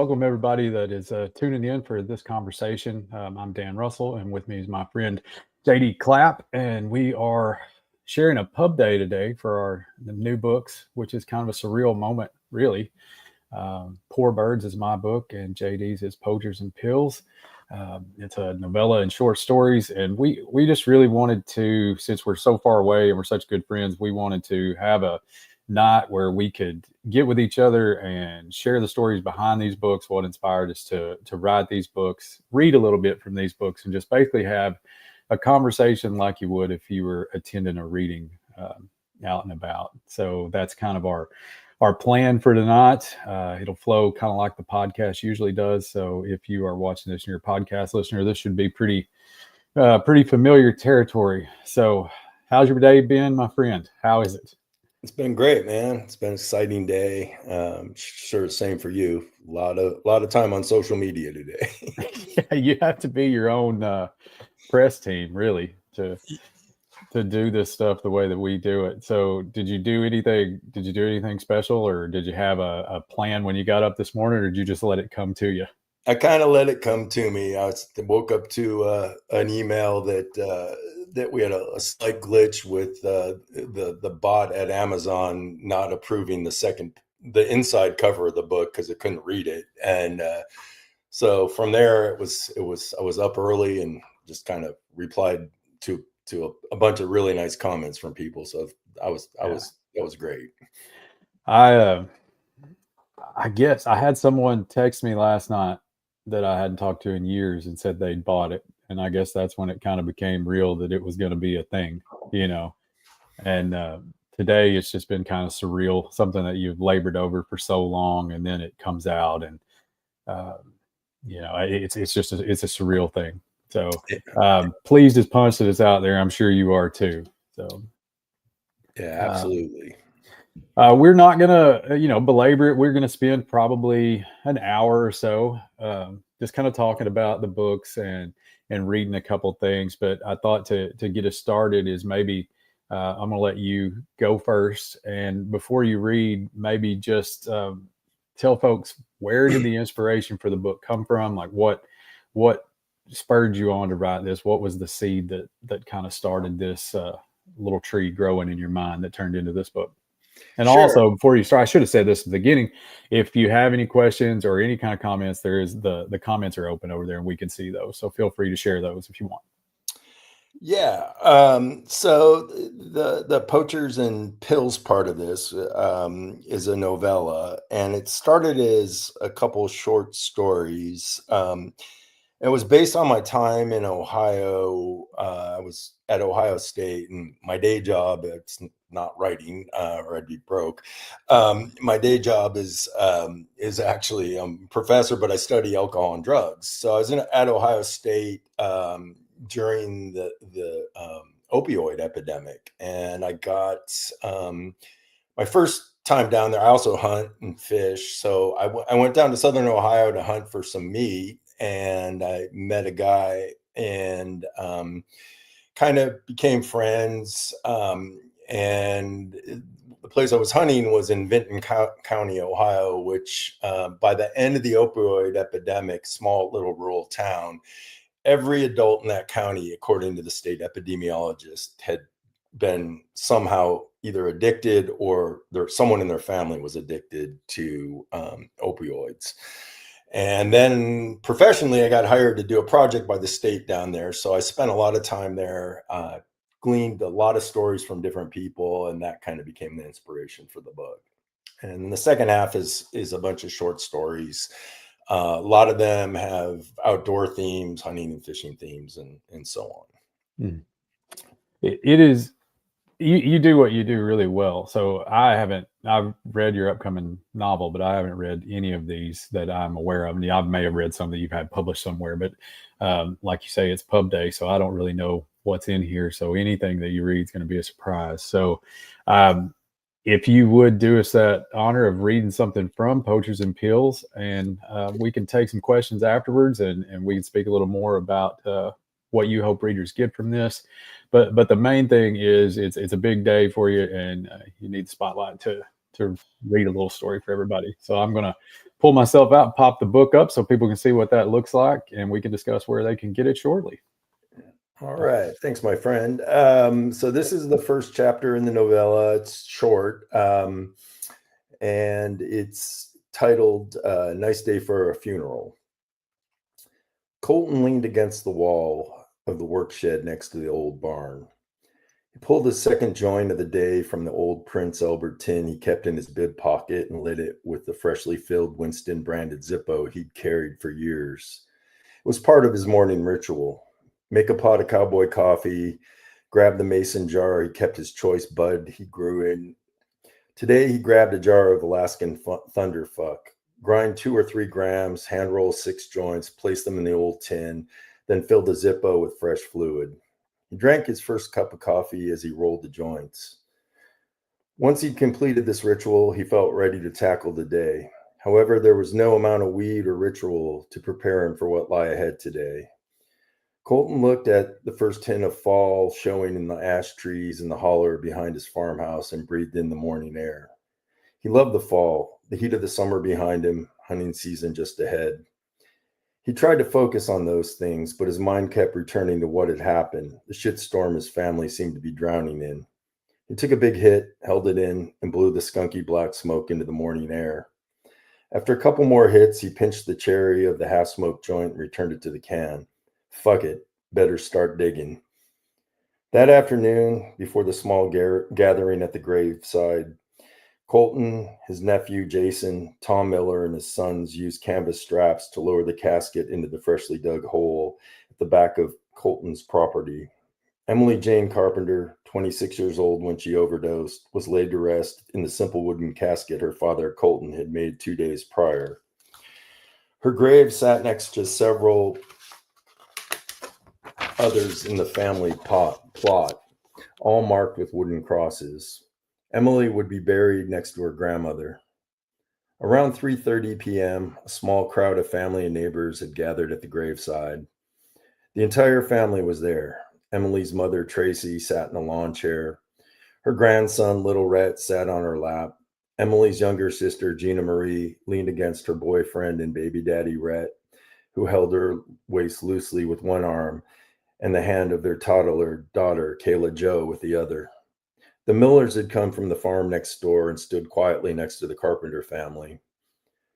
welcome everybody that is tuning in for this conversation. I'm Dan Russell, and with me is my friend JD CLapp, and we are sharing a pub day today for our new books, which is kind of a surreal moment, really. Poor Birds is my book, and JD's is Poachers and Pills. It's a novella and short stories, and we just really wanted to, since we're so far away and we're such good friends, we wanted to have a night where we could get with each other and share the stories behind these books, what inspired us to write these books, read a little bit from these books, and just basically have a conversation like you would if you were attending a reading out and about. So that's kind of our plan for tonight. It'll flow kind of like the podcast usually does. So if you are watching this and you're a podcast listener, this should be pretty familiar territory. So how's your day been, my friend? How is it? It's been great, man. It's been an exciting day. Sure, same for you. A lot of time on social media today. Yeah, you have to be your own press team, really, to do this stuff the way that we do it. So, did you do anything special, or did you have a plan when you got up this morning, or did you just let it come to you? I kind of let it come to me. I woke up to an email that we had a slight glitch with the bot at Amazon not approving the inside cover of the book because it couldn't read it, and so from there I was up early and just kind of replied to a bunch of really nice comments from people. So that was great. I guess I had someone text me last night that I hadn't talked to in years and said they'd bought it. And I guess that's when it kind of became real that it was going to be a thing, And today it's just been kind of surreal, something that you've labored over for so long, and then it comes out, and it's a surreal thing. So pleased as punch that it's out there. I'm sure you are too. So yeah, absolutely. We're not gonna, belabor it. We're gonna spend probably an hour or so just kind of talking about the books and reading a couple things. But I thought to get us started is maybe I'm gonna let you go first. And before you read, maybe just tell folks, where did the inspiration for the book come from? Like what spurred you on to write this? What was the seed that kind of started this little tree growing in your mind that turned into this book? And Sure. Also, before you start, I should have said this at the beginning. If you have any questions or any kind of comments, there is the comments are open over there, and we can see those. So feel free to share those if you want. Yeah. So the Poachers and Pills part of this is a novella, and it started as a couple short stories. It was based on my time in Ohio. I was at Ohio State, and my day job, it's not writing, or I'd be broke. My day job is actually, I'm a professor, but I study alcohol and drugs. So I was at Ohio State during the opioid epidemic, and I got my first time down there. I also hunt and fish, so I went down to Southern Ohio to hunt for some meat. And I met a guy and kind of became friends. And the place I was hunting was in Vinton County, Ohio, which by the end of the opioid epidemic, small little rural town, every adult in that county, according to the state epidemiologist, had been somehow either addicted or someone in their family was addicted to opioids. And then professionally, I got hired to do a project by the state down there. So I spent a lot of time there, gleaned a lot of stories from different people, and that kind of became the inspiration for the book. And the second half is a bunch of short stories. A lot of them have outdoor themes, hunting and fishing themes, and so on. It is. You do what you do really well. So I've read your upcoming novel, but I haven't read any of these that I'm aware of. And I may have read some that you've had published somewhere, but like you say, it's pub day, so I don't really know what's in here. So anything that you read is going to be a surprise. So if you would do us that honor of reading something from Poachers and Pills, and we can take some questions afterwards, and we can speak a little more about what you hope readers get from this. But the main thing is it's a big day for you, and you need the spotlight to read a little story for everybody. So I'm gonna pull myself out and pop the book up so people can see what that looks like, and we can discuss where they can get it shortly. All right. Thanks, my friend. So this is the first chapter in the novella. It's short, and it's titled Nice Day for a Funeral. Colton leaned against the wall of the work shed next to the old barn. He pulled his second joint of the day from the old Prince Albert tin he kept in his bib pocket and lit it with the freshly filled Winston branded Zippo he'd carried for years. It was part of his morning ritual. Make a pot of cowboy coffee, grab the mason jar he kept his choice bud he grew in. Today he grabbed a jar of Alaskan Thunderfuck, grind 2 or 3 grams, hand roll 6 joints, place them in the old tin, then filled the Zippo with fresh fluid. He drank his first cup of coffee as he rolled the joints. Once he'd completed this ritual, he felt ready to tackle the day. However, there was no amount of weed or ritual to prepare him for what lay ahead today. Colton looked at the first hint of fall showing in the ash trees in the holler behind his farmhouse and breathed in the morning air. He loved the fall, the heat of the summer behind him, hunting season just ahead. He tried to focus on those things, but his mind kept returning to what had happened, the shitstorm his family seemed to be drowning in. He took a big hit, held it in, and blew the skunky black smoke into the morning air. After a couple more hits, he pinched the cherry of the half-smoked joint and returned it to the can. Fuck it, better start digging. That afternoon, before the small gathering at the graveside, Colton, his nephew Jason, Tom Miller, and his sons used canvas straps to lower the casket into the freshly dug hole at the back of Colton's property. Emily Jane Carpenter, 26 years old when she overdosed, was laid to rest in the simple wooden casket her father Colton had made 2 days prior. Her grave sat next to several others in the family plot, all marked with wooden crosses. Emily would be buried next to her grandmother. Around 3:30 p.m., a small crowd of family and neighbors had gathered at the graveside. The entire family was there. Emily's mother, Tracy, sat in a lawn chair. Her grandson, little Rhett, sat on her lap. Emily's younger sister, Gina Marie, leaned against her boyfriend and baby daddy, Rhett, who held her waist loosely with one arm and the hand of their toddler daughter, Kayla Jo, with the other. The Millers had come from the farm next door and stood quietly next to the Carpenter family.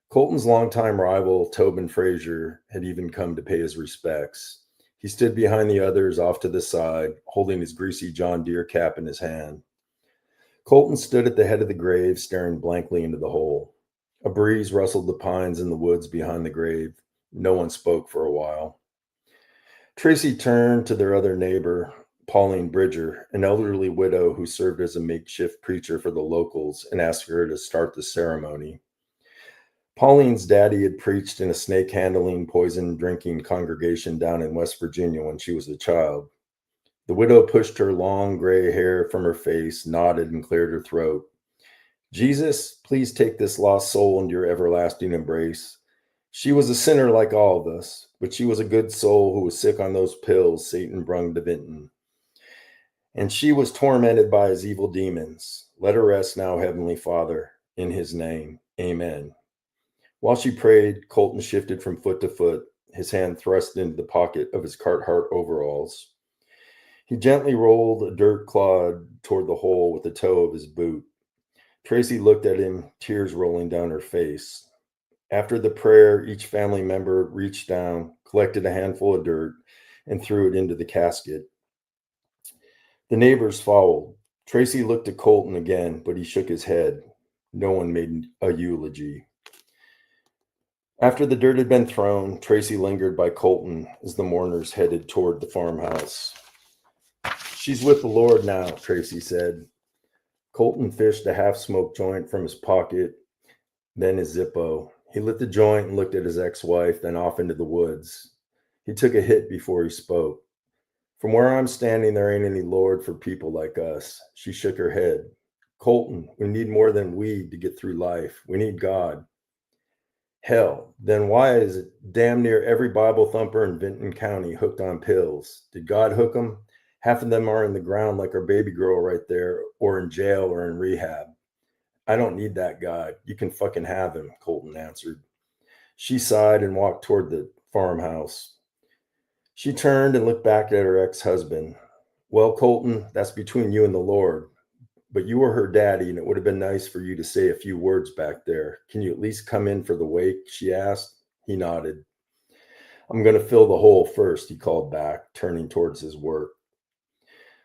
Colton's longtime rival, Tobin Frazier, had even come to pay his respects. He stood behind the others off to the side, holding his greasy John Deere cap in his hand. Colton stood at the head of the grave, staring blankly into the hole. A breeze rustled the pines in the woods behind the grave. No one spoke for a while. Tracy turned to their other neighbor, Pauline Bridger, an elderly widow who served as a makeshift preacher for the locals, and asked her to start the ceremony. Pauline's daddy had preached in a snake-handling, poison-drinking congregation down in West Virginia when she was a child. The widow pushed her long gray hair from her face, nodded, and cleared her throat. Jesus, please take this lost soul into your everlasting embrace. She was a sinner like all of us, but she was a good soul who was sick on those pills Satan brung to Vinton. And she was tormented by his evil demons. Let her rest now, Heavenly Father, in his name. Amen. While she prayed, Colton shifted from foot to foot, his hand thrust into the pocket of his Carhartt overalls. He gently rolled a dirt clod toward the hole with the toe of his boot. Tracy looked at him, tears rolling down her face. After the prayer, each family member reached down, collected a handful of dirt, and threw it into the casket. The neighbors followed. Tracy looked at Colton again, but he shook his head. No one made a eulogy. After the dirt had been thrown, Tracy lingered by Colton as the mourners headed toward the farmhouse. She's with the Lord now, Tracy said. Colton fished a half-smoked joint from his pocket, then his Zippo. He lit the joint and looked at his ex-wife, then off into the woods. He took a hit before he spoke. From where I'm standing, there ain't any Lord for people like us. She shook her head. Colton, we need more than weed to get through life. We need God. Hell, then why is it damn near every Bible thumper in Vinton County hooked on pills? Did God hook them? Half of them are in the ground like our baby girl right there, or in jail or in rehab. I don't need that God. You can fucking have him, Colton answered. She sighed and walked toward the farmhouse. She turned and looked back at her ex-husband. Well, Colton, that's between you and the Lord. But you were her daddy, and it would have been nice for you to say a few words back there. Can you at least come in for the wake? She asked. He nodded. I'm going to fill the hole first, he called back, turning towards his work.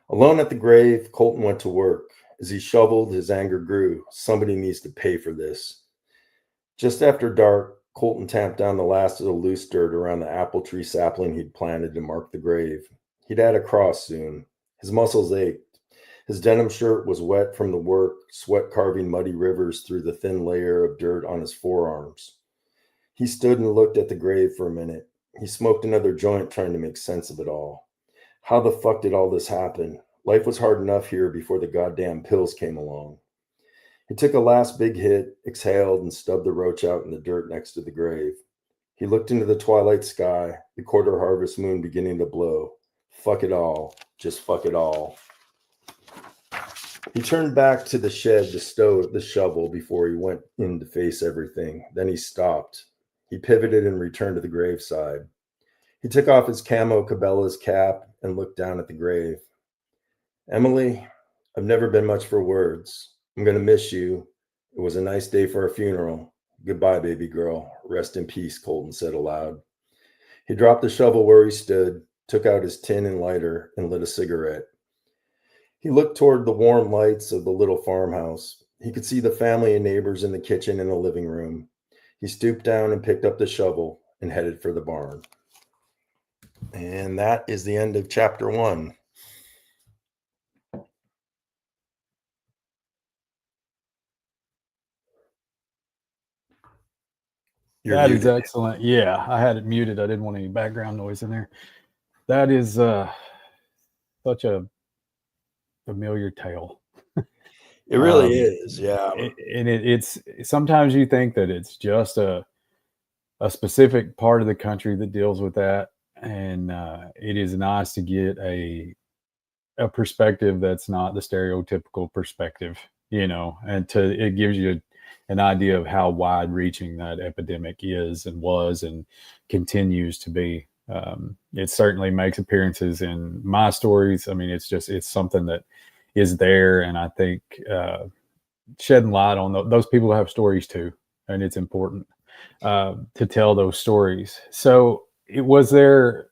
Alone at the grave, Colton went to work. As he shoveled, his anger grew. Somebody needs to pay for this. Just after dark, Colton tamped down the last of the loose dirt around the apple tree sapling he'd planted to mark the grave. He'd add a cross soon. His muscles ached. His denim shirt was wet from the work, sweat carving muddy rivers through the thin layer of dirt on his forearms. He stood and looked at the grave for a minute. He smoked another joint, trying to make sense of it all. How the fuck did all this happen? Life was hard enough here before the goddamn pills came along. He took a last big hit, exhaled, and stubbed the roach out in the dirt next to the grave. He looked into the twilight sky, the quarter harvest moon beginning to blow. Fuck it all. Just fuck it all. He turned back to the shed to stow the shovel before he went in to face everything. Then he stopped. He pivoted and returned to the graveside. He took off his camo Cabela's cap and looked down at the grave. Emily, I've never been much for words. I'm going to miss you. It was a nice day for a funeral. Goodbye, baby girl. Rest in peace, Colton said aloud. He dropped the shovel where he stood, took out his tin and lighter, and lit a cigarette. He looked toward the warm lights of the little farmhouse. He could see the family and neighbors in the kitchen and the living room. He stooped down and picked up the shovel and headed for the barn. And that is the end of chapter 1. You're That is muted. excellent. Yeah, I had it muted. I didn't want any background noise in there. That is such a familiar tale. It really is, yeah. And it's sometimes you think that it's just a specific part of the country that deals with that, and it is nice to get a perspective that's not the stereotypical perspective, and it gives you an idea of how wide reaching that epidemic is and was and continues to be. It certainly makes appearances in my stories. I mean, it's something that is there, and I think shedding light on those people have stories too, and it's important to tell those stories. So, was there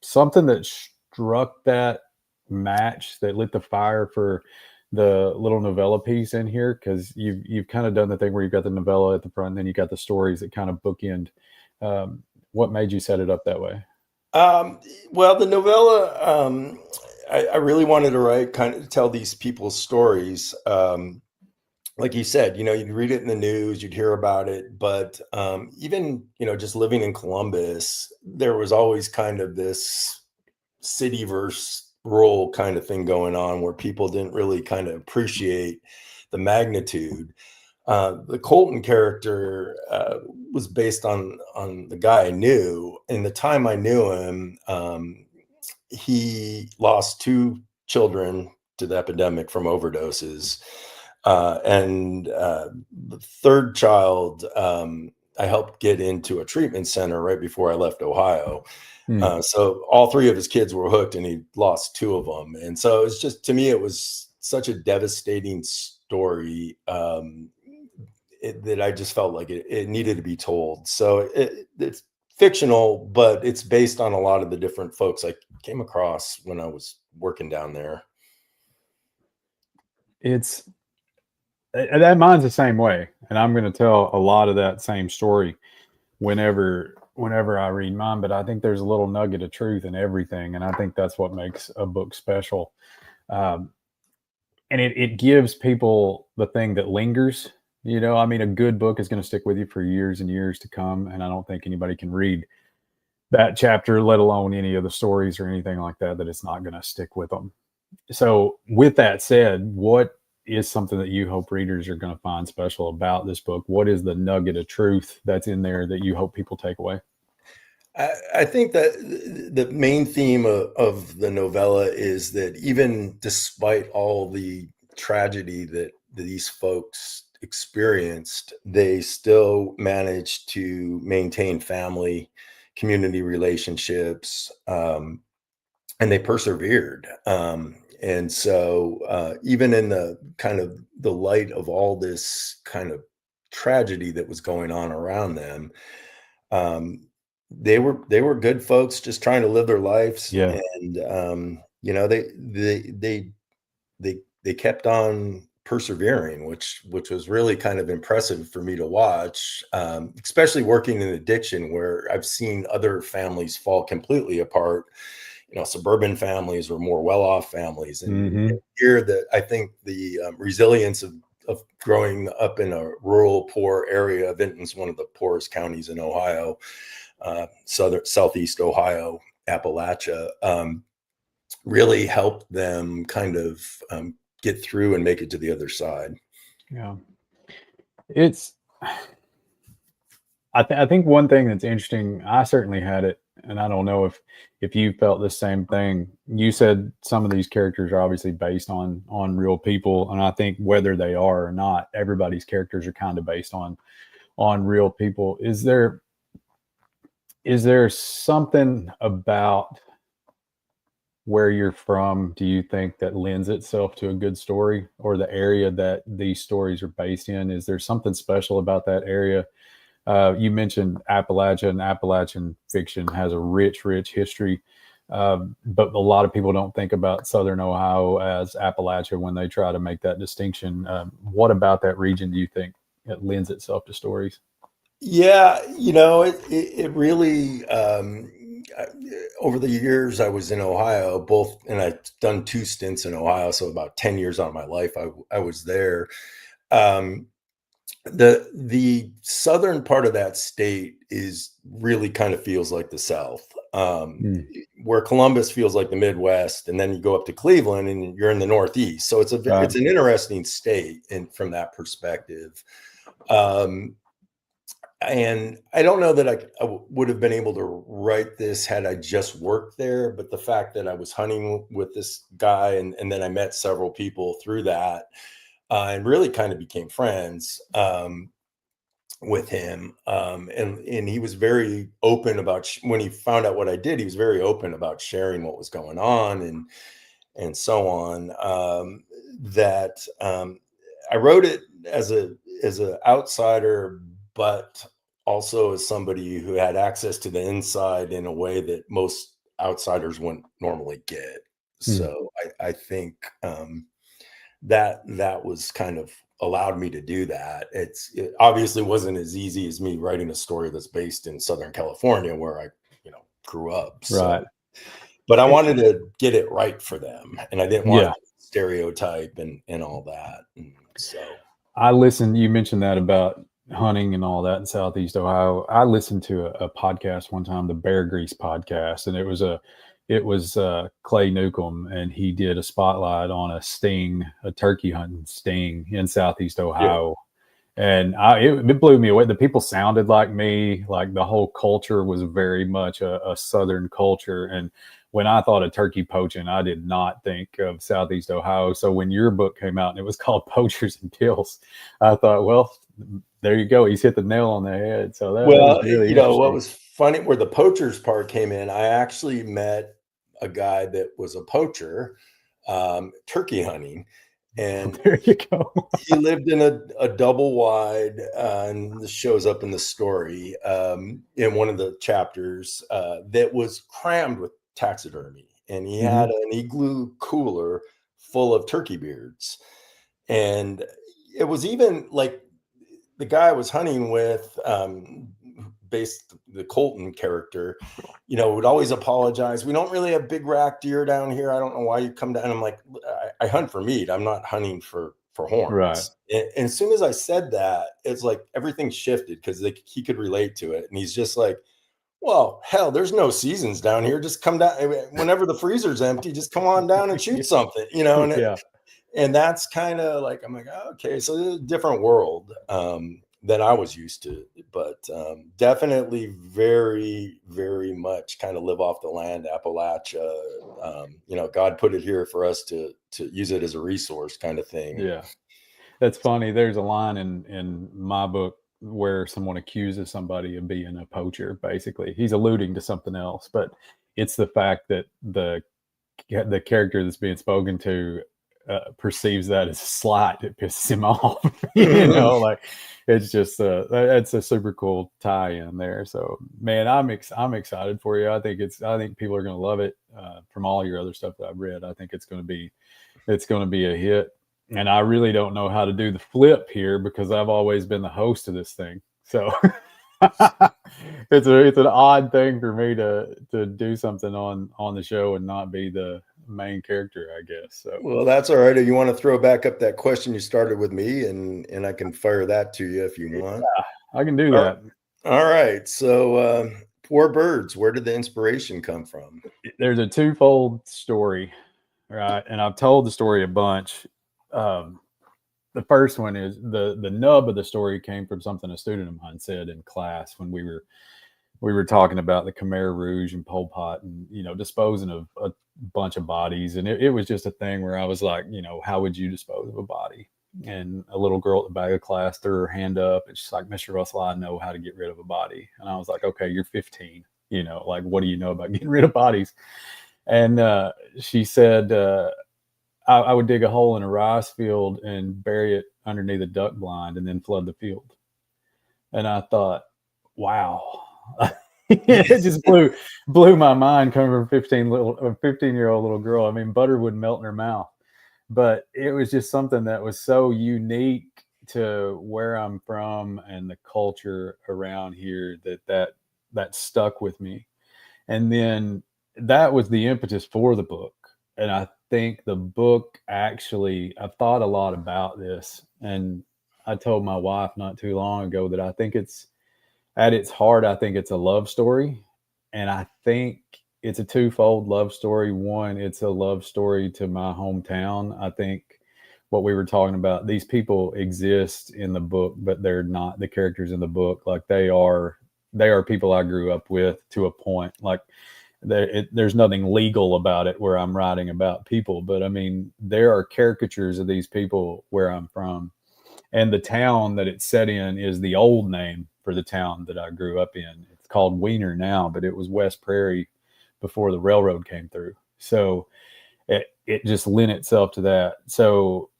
something that struck that match that lit the fire for the little novella piece in here? Because you've kind of done the thing where you've got the novella at the front, and then you got the stories that kind of bookend. What made you set it up that way? Well, the novella, I really wanted to write, kind of tell these people's stories. Like you said, you'd read it in the news, you'd hear about it, but even, just living in Columbus, there was always kind of this city versus rural kind of thing going on where people didn't really kind of appreciate the magnitude. The Colton character was based on the guy I knew. In the time I knew him, he lost 2 children to the epidemic from overdoses. And the third child, I helped get into a treatment center right before I left Ohio. So all 3 of his kids were hooked, and he lost 2 of them. And so it's just, to me, it was such a devastating story that I just felt like it needed to be told. So it's fictional, but it's based on a lot of the different folks I came across when I was working down there. It's that mine's the same way, and I'm going to tell a lot of that same story whenever I read mine. But I think there's a little nugget of truth in everything, and I think that's what makes a book special. And it gives people the thing that lingers. I mean, a good book is going to stick with you for years and years to come, and I don't think anybody can read that chapter, let alone any of the stories or anything like that it's not going to stick with them. So, with that said, what is something that you hope readers are going to find special about this book? What is the nugget of truth that's in there that you hope people take away? I think that the main theme of the novella is that even despite all the tragedy that these folks experienced, they still managed to maintain family, community relationships, and they persevered. And so even in the kind of the light of all this kind of tragedy that was going on around them, um, they were good folks just trying to live their lives, Yeah. and they kept on persevering, which was really kind of impressive for me to watch, especially working in addiction, where I've seen other families fall completely apart. Suburban families or more well-off families, and Hmm. here that I think the resilience of growing up in a rural, poor area. Vinton's one of the poorest counties in Ohio, southeast Ohio, Appalachia. Really helped them kind of get through and make it to the other side. Yeah. It's, I think one thing that's interesting, I certainly had it, and I don't know if you felt the same thing. You said some of these characters are obviously based on real people, and I think whether they are or not, everybody's characters are kind of based on real people. Is there something about where you're from, do you think, that lends itself to a good story, or the area that these stories are based in? Is there something special about that area? You mentioned Appalachia, and Appalachian fiction has a rich, rich history. But a lot of people don't think about Southern Ohio as Appalachia when they try to make that distinction. What about that region do you think it lends itself to stories? Yeah, it really, over the years I was in Ohio, and I've done 2 stints in Ohio, so about 10 years out of my life I was there. Um, the southern part of that state is really kind of feels like the South, Mm, where Columbus feels like the Midwest, and then you go up to Cleveland and you're in the Northeast. So right. it's an interesting state from that perspective. Um, and I don't know that I would have been able to write this had I just worked there, but the fact that I was hunting with this guy, and then I met several people through that, and really kind of became friends with him. And he was very open about when he found out what I did. He was very open about sharing what was going on, and so on. That I wrote it as a outsider, but also as somebody who had access to the inside in a way that most outsiders wouldn't normally get. Mm, So I think that was kind of allowed me to do that. It obviously wasn't as easy as me writing a story that's based in Southern California, where I grew up. right. So, but I It- wanted to get it right for them, and I didn't want yeah. to stereotype and all that. And so, I listened. You mentioned that about hunting and all that in Southeast Ohio. I listened to a podcast one time, the Bear Grease podcast, and it was Clay Newcomb, and he did a spotlight on a turkey hunting sting in Southeast yeah, Ohio, and it blew me away. The people sounded like me. Like the whole culture was very much a Southern culture. And when I thought of turkey poaching, I did not think of Southeast Ohio. So when your book came out and it was called Poachers and Pills, I thought, well, there you go. He's hit the nail on the head. So that was well, really what interesting. was funny, where the poachers part came in, I actually met a guy that was a poacher, turkey hunting, and There you go. he lived in a double wide, and this shows up in the story, in one of the chapters, that was crammed with taxidermy, and he Hmm. had an igloo cooler full of turkey beards. And it was even like the guy I was hunting with, based the Colton character, would always apologize. We don't really have big rack deer down here. I don't know why you come down. And I'm like, I hunt for meat. I'm not hunting for Right. horns. And as soon as I said that, it's like everything shifted, because he could relate to it. And he's just like, well, hell, there's no seasons down here. Just come down whenever the freezer's empty. Just come on down and shoot something, Yeah. and that's kind of like, I'm like, oh, okay, so this is a different world, than I was used to, but definitely very, very much kind of live off the land, Appalachia. God put it here for us to use it as a resource, kind of thing. Yeah. That's funny. There's a line in my book where someone accuses somebody of being a poacher. Basically, he's alluding to something else, but it's the fact that the character that's being spoken to perceives that as a slight. It pisses him off. Like it's just that's a super cool tie-in there. So man, I'm excited for you. I think people are going to love it. From all your other stuff that I've read, I think it's going to be a hit. And I really don't know how to do the flip here because I've always been the host of this thing. So it's an odd thing for me to do something on the show and not be the main character, I guess. So Well, that's all right. If you want to throw back up that question you started with me, and I can fire that to you if you want. I can do that. All right. So, Poor Birds, where did the inspiration come from? There's a twofold story, right? And I've told the story a bunch. The first one is the nub of the story came from something a student of mine said in class when we were talking about the Khmer Rouge and Pol Pot and disposing of a bunch of bodies, and it was just a thing where I was like, how would you dispose of a body? And a little girl at the back of class threw her hand up and she's like, Mr. Russell, I know how to get rid of a body. And I was like, okay, you're 15, like what do you know about getting rid of bodies? And she said, I would dig a hole in a rice field and bury it underneath a duck blind and then flood the field. And I thought, wow. It just blew my mind coming from a 15-year-old little girl. I mean, butter would melt in her mouth, but it was just something that was so unique to where I'm from and the culture around here that stuck with me. And then that was the impetus for the book. And I think the book I've thought a lot about this. And I told my wife not too long ago that I think at its heart, I think it's a love story. And I think it's a twofold love story. One, it's a love story to my hometown. I think what we were talking about, these people exist in the book, but they're not the characters in the book. Like they are people I grew up with to a point. Like there's nothing legal about it where I'm writing about people, but I mean, there are caricatures of these people where I'm from. And the town that it's set in is the old name for the town that I grew up in. It's called Wiener now, but it was West Prairie before the railroad came through. So it just lent itself to that. So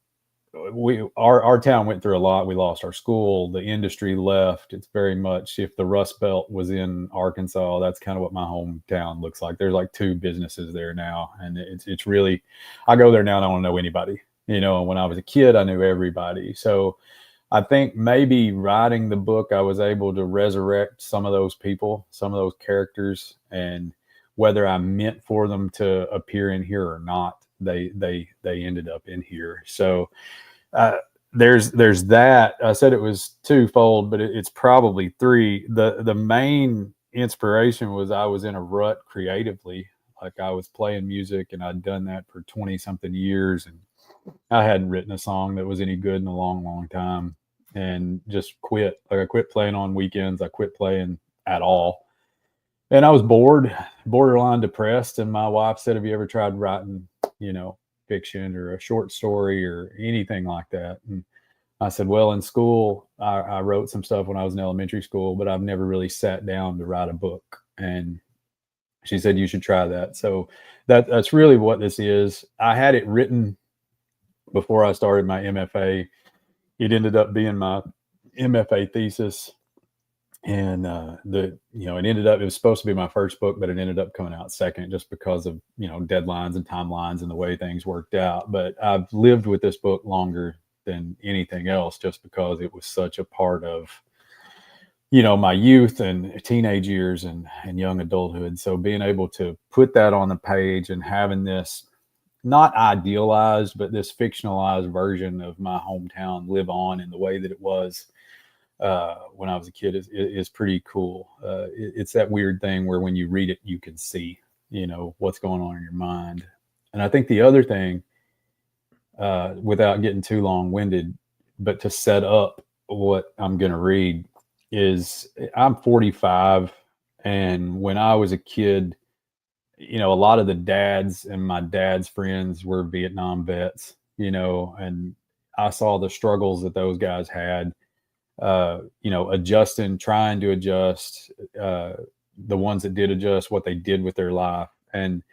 our town went through a lot. We lost our school. The industry left. It's very much, if the Rust Belt was in Arkansas, that's kind of what my hometown looks like. There's like 2 businesses there now. And it's really, I go there now and I don't know anybody. And when I was a kid, I knew everybody. So I think maybe writing the book, I was able to resurrect some of those people, some of those characters, and whether I meant for them to appear in here or not, they ended up in here. So there's that. I said it was twofold, but it's probably 3. The main inspiration was I was in a rut creatively. Like I was playing music and I'd done that for 20 something years, and I hadn't written a song that was any good in a long, long time, and just quit. Like I quit playing on weekends. I quit playing at all. And I was bored, borderline depressed. And my wife said, have you ever tried writing, fiction or a short story or anything like that? And I said, well, in school, I wrote some stuff when I was in elementary school, but I've never really sat down to write a book. And she said, you should try that. So that's really what this is. I had it written before I started my MFA. It ended up being my MFA thesis. And it was supposed to be my first book, but it ended up coming out second just because of, deadlines and timelines and the way things worked out. But I've lived with this book longer than anything else just because it was such a part of, my youth and teenage years and young adulthood. So being able to put that on the page and having this not idealized, but this fictionalized version of my hometown live on in the way that it was when I was a kid is pretty cool. It's that weird thing where when you read it, you can see, what's going on in your mind. And I think the other thing, without getting too long-winded, but to set up what I'm going to read, is I'm 45. And when I was a kid, a lot of the dads and my dad's friends were Vietnam vets, and I saw the struggles that those guys had, adjusting, trying to adjust, the ones that did adjust, what they did with their life, and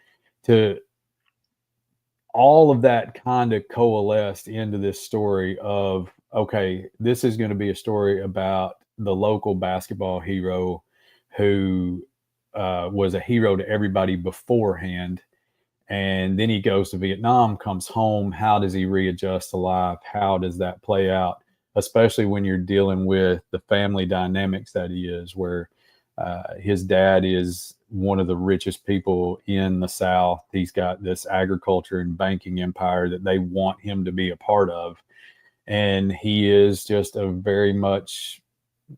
to all of that kind of coalesced into this story of, okay, this is going to be a story about the local basketball hero who was a hero to everybody beforehand. And then he goes to Vietnam, comes home. How does he readjust to life? How does that play out? Especially when you're dealing with the family dynamics that he is, where his dad is one of the richest people in the South. He's got this agriculture and banking empire that they want him to be a part of. And he is just a very much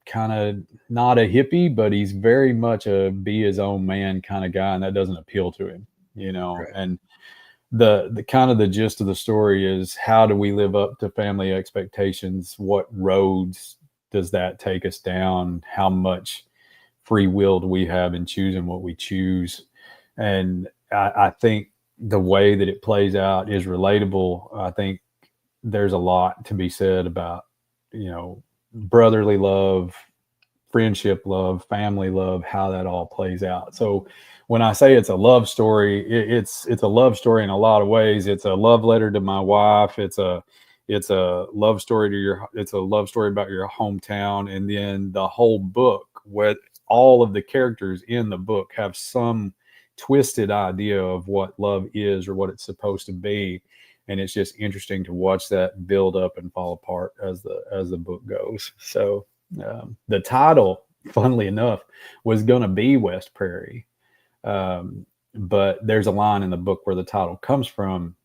kind of not a hippie, but he's very much a be his own man kind of guy. And that doesn't appeal to him, Right. and the kind of the gist of the story is, how do we live up to family expectations? What roads does that take us down? How much free will do we have in choosing what we choose? And I think the way that it plays out is relatable. I think there's a lot to be said about, brotherly love, friendship love, family love, how that all plays out. So when I say it's a love story, it's a love story in a lot of ways. It's a love letter to my wife. It's a love story it's a love story about your hometown. And then the whole book, with all of the characters in the book, have some twisted idea of what love is or what it's supposed to be. And it's just interesting to watch that build up and fall apart as the book goes. So the title, funnily enough, was going to be West Prairie. But there's a line in the book where the title comes from,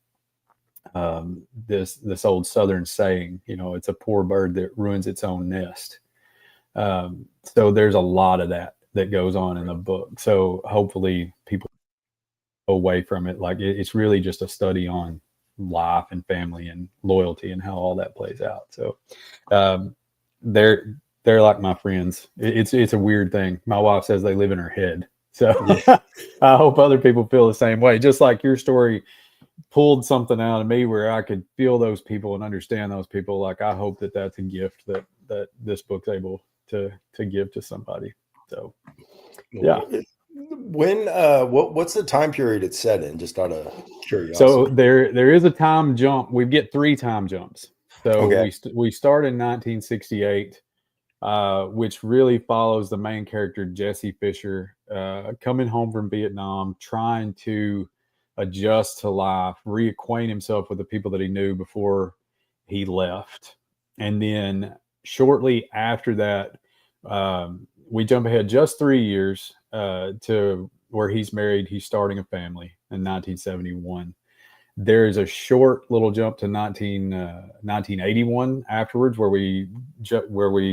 this old Southern saying, it's a poor bird that ruins its own nest. So there's a lot of that goes on in the book. So hopefully people go away from it like it's really just a study on life and family and loyalty and how all that plays out. So they're like my friends. It's a weird thing. My wife says they live in her head. So Yeah. I hope other people feel the same way. Just like your story pulled something out of me where I could feel those people and understand those people. Like, I hope that that's a gift that this book's able to give to somebody. So, yeah. When what's the time period it's set in? Just out of curiosity. So there is a time jump. We get 3 time jumps. So Okay. we start in 1968. Which really follows the main character, Jesse Fisher, coming home from Vietnam, trying to adjust to life, reacquaint himself with the people that he knew before he left. And then shortly after that, we jump ahead just 3 years to where he's married. He's starting a family in 1971. There is a short little jump to 1981 afterwards, where we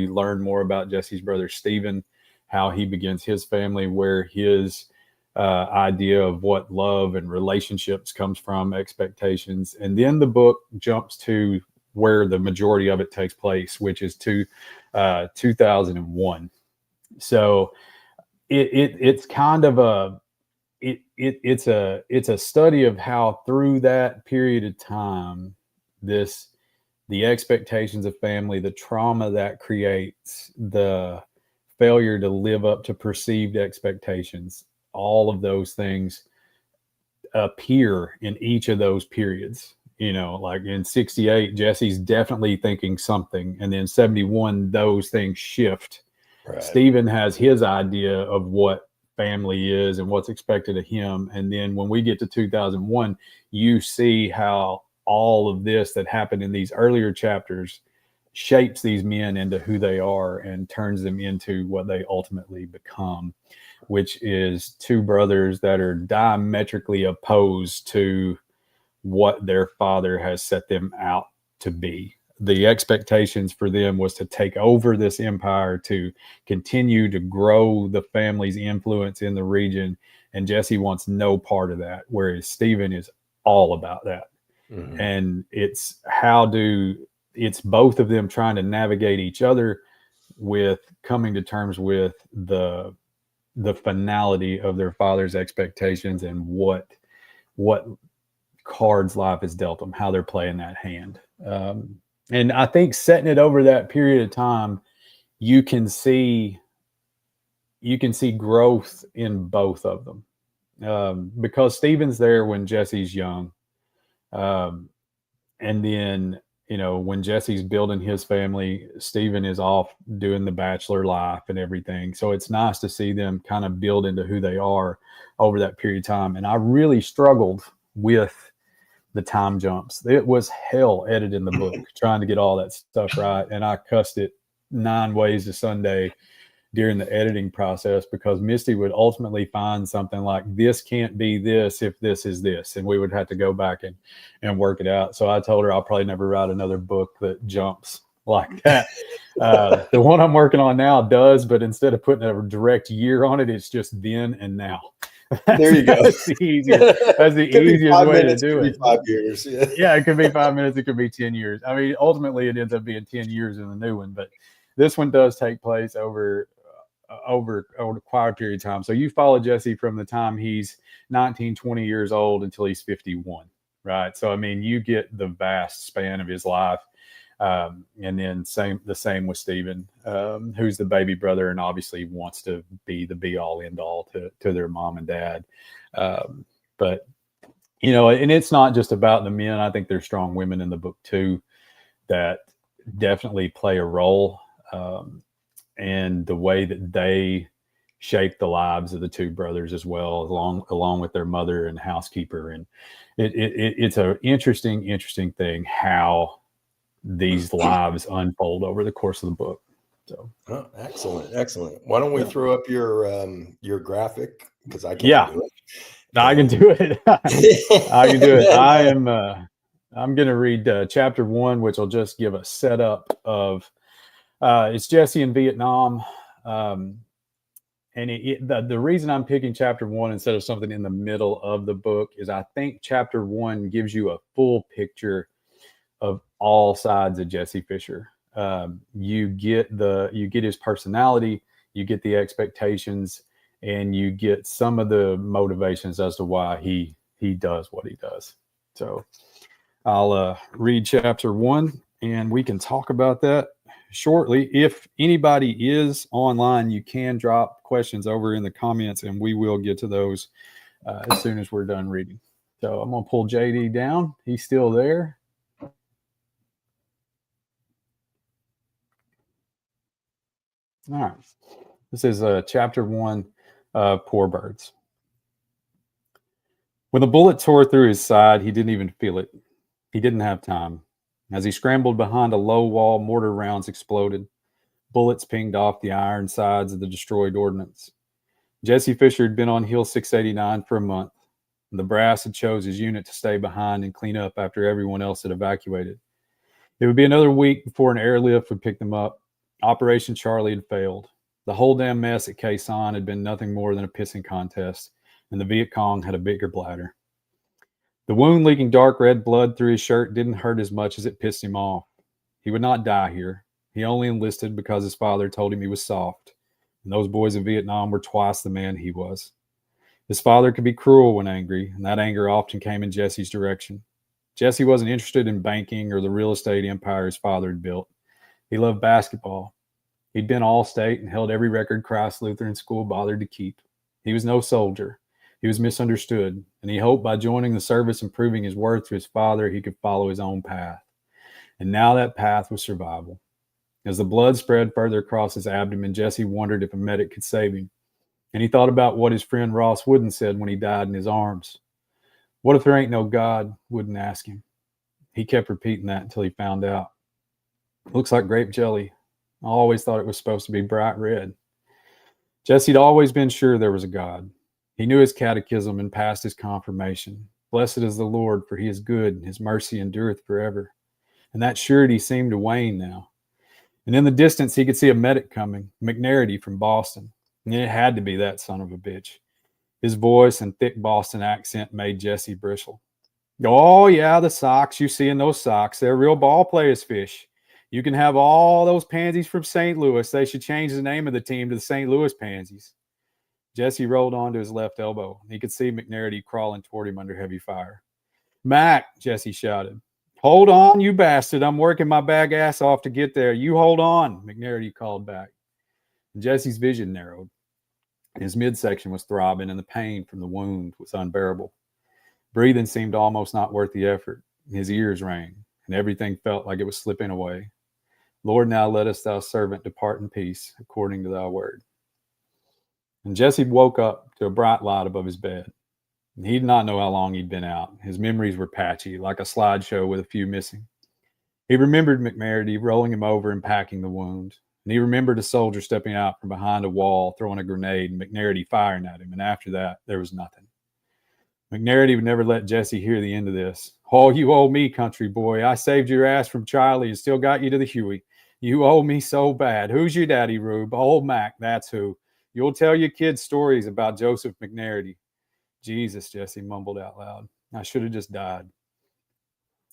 learn more about Jesse's brother Stephen, how he begins his family, where his idea of what love and relationships comes from, expectations. And then the book jumps to where the majority of it takes place, which is to 2001. So it's kind of it's a study of how through that period of time, the expectations of family, the trauma that creates, the failure to live up to perceived expectations, all of those things appear in each of those periods. Like in 68, Jesse's definitely thinking something, and then 71, those things shift. Right. Stephen has his idea of what family is and what's expected of him. And then when we get to 2001, you see how all of this that happened in these earlier chapters shapes these men into who they are and turns them into what they ultimately become, which is 2 brothers that are diametrically opposed to what their father has set them out to be. The expectations for them was to take over this empire, to continue to grow the family's influence in the region. And Jesse wants no part of that, whereas Stephen is all about that. Mm-hmm. And it's both of them trying to navigate each other with coming to terms with the finality of their father's expectations and what cards life has dealt them, how they're playing that hand. And I think setting it over that period of time, you can see growth in both of them, because Steven's there when Jesse's young, um, and then when Jesse's building his family, Steven is off doing the bachelor life and everything. So it's nice to see them kind of build into who they are over that period of time. And I really struggled with the time jumps. It was hell editing the book, trying to get all that stuff right. And I cussed it 9 ways to Sunday during the editing process, because Misty would ultimately find something like, this can't be this if this is this, and we would have to go back and work it out. So I told her I'll probably never write another book that jumps like that. The one I'm working on now does, but instead of putting a direct year on it, it's just then and now. There you go. That's the easiest way to do it. 5 years. Yeah, it could be 5 minutes. It could be 10 years. I mean, ultimately, it ends up being 10 years in the new one. But this one does take place over quite a period of time. So you follow Jesse from the time he's 19, 20 years old until he's 51, right? So, I mean, you get the vast span of his life. And then the same with Steven, who's the baby brother and obviously wants to be the be all end all to their mom and dad. But, and it's not just about the men. I think there's strong women in the book too that definitely play a role. And the way that they shape the lives of the two brothers as well, along with their mother and housekeeper. And it's an interesting thing how these lives unfold over the course of the book. So, excellent. Why don't we throw up your graphic, because I can't do it. I can do it. I can do it. I'm going to read chapter 1, which will just give a setup of. It's Jesse in Vietnam, and the reason I'm picking chapter 1 instead of something in the middle of the book is I think chapter 1 gives you a full picture of all sides of Jesse Fisher. You get his personality, you get the expectations, and you get some of the motivations as to why he does what he does. So I'll read chapter 1, and we can talk about that shortly. If anybody is online, you can drop questions over in the comments, and we will get to those as soon as we're done reading. So I'm going to pull JD down. He's still there. All right. This is chapter 1, Poor Birds. When the bullet tore through his side, he didn't even feel it. He didn't have time. As he scrambled behind a low wall, mortar rounds exploded. Bullets pinged off the iron sides of the destroyed ordnance. Jesse Fisher had been on Hill 689 for a month. The brass had chose his unit to stay behind and clean up after everyone else had evacuated. It would be another week before an airlift would pick them up. Operation Charlie had failed. The whole damn mess at Khe Sanh had been nothing more than a pissing contest, and the Viet Cong had a bigger bladder. The wound leaking dark red blood through his shirt didn't hurt as much as it pissed him off. He would not die here. He only enlisted because his father told him he was soft, and those boys in Vietnam were twice the man he was. His father could be cruel when angry, and that anger often came in Jesse's direction. Jesse wasn't interested in banking or the real estate empire his father had built. He loved basketball. He'd been All-State and held every record Christ Lutheran School bothered to keep. He was no soldier. He was misunderstood, and he hoped by joining the service and proving his worth to his father, he could follow his own path. And now that path was survival. As the blood spread further across his abdomen, Jesse wondered if a medic could save him. And he thought about what his friend Ross Wooden said when he died in his arms. What if there ain't no God? Wooden asked him. He kept repeating that until he found out. Looks like grape jelly. I always thought it was supposed to be bright red. Jesse'd always been sure there was a God. He knew his catechism and passed his confirmation. Blessed is the Lord, for he is good, and his mercy endureth forever. And that surety seemed to wane now. And in the distance, he could see a medic coming, McNarity from Boston. And it had to be that son of a bitch. His voice and thick Boston accent made Jesse bristle. Oh, yeah, the socks. You see in those socks. They're real ball players' fish. You can have all those pansies from St. Louis. They should change the name of the team to the St. Louis Pansies. Jesse rolled onto his left elbow. He could see McNarity crawling toward him under heavy fire. Mac, Jesse shouted. Hold on, you bastard. I'm working my back ass off to get there. You hold on, McNarity called back. Jesse's vision narrowed. His midsection was throbbing, and the pain from the wound was unbearable. Breathing seemed almost not worth the effort. His ears rang, and everything felt like it was slipping away. Lord, now lettest thou servant depart in peace, according to thy word. And Jesse woke up to a bright light above his bed. He did not know how long he'd been out. His memories were patchy, like a slideshow with a few missing. He remembered McNarity rolling him over and packing the wound. And he remembered a soldier stepping out from behind a wall, throwing a grenade, and McNarity firing at him. And after that, there was nothing. McNarity would never let Jesse hear the end of this. Oh, you owe me, country boy. I saved your ass from Charlie and still got you to the Huey. You owe me so bad. Who's your daddy, Rube? Old Mac, that's who. You'll tell your kids stories about Joseph McNarity. Jesus, Jesse mumbled out loud. I should have just died.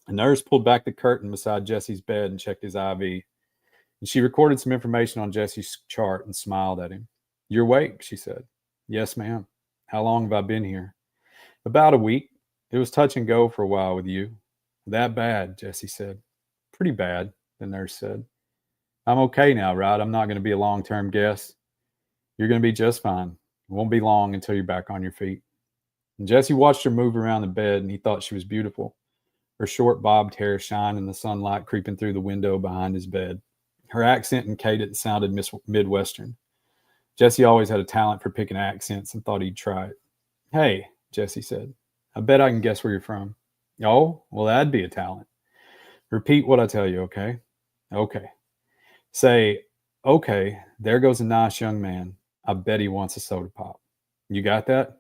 A nurse pulled back the curtain beside Jesse's bed and checked his IV. And she recorded some information on Jesse's chart and smiled at him. You're awake, she said. Yes, ma'am. How long have I been here? About a week. It was touch and go for a while with you. That bad, Jesse said. Pretty bad, the nurse said. I'm okay now, right? I'm not going to be a long-term guest. You're going to be just fine. It won't be long until you're back on your feet. And Jesse watched her move around the bed, and he thought she was beautiful. Her short bobbed hair shined in the sunlight creeping through the window behind his bed. Her accent and cadence sounded Midwestern. Jesse always had a talent for picking accents and thought he'd try it. Hey, Jesse said, I bet I can guess where you're from. Oh, well, that'd be a talent. Repeat what I tell you, okay? Okay. Say, okay, there goes a nice young man. I bet he wants a soda pop. You got that?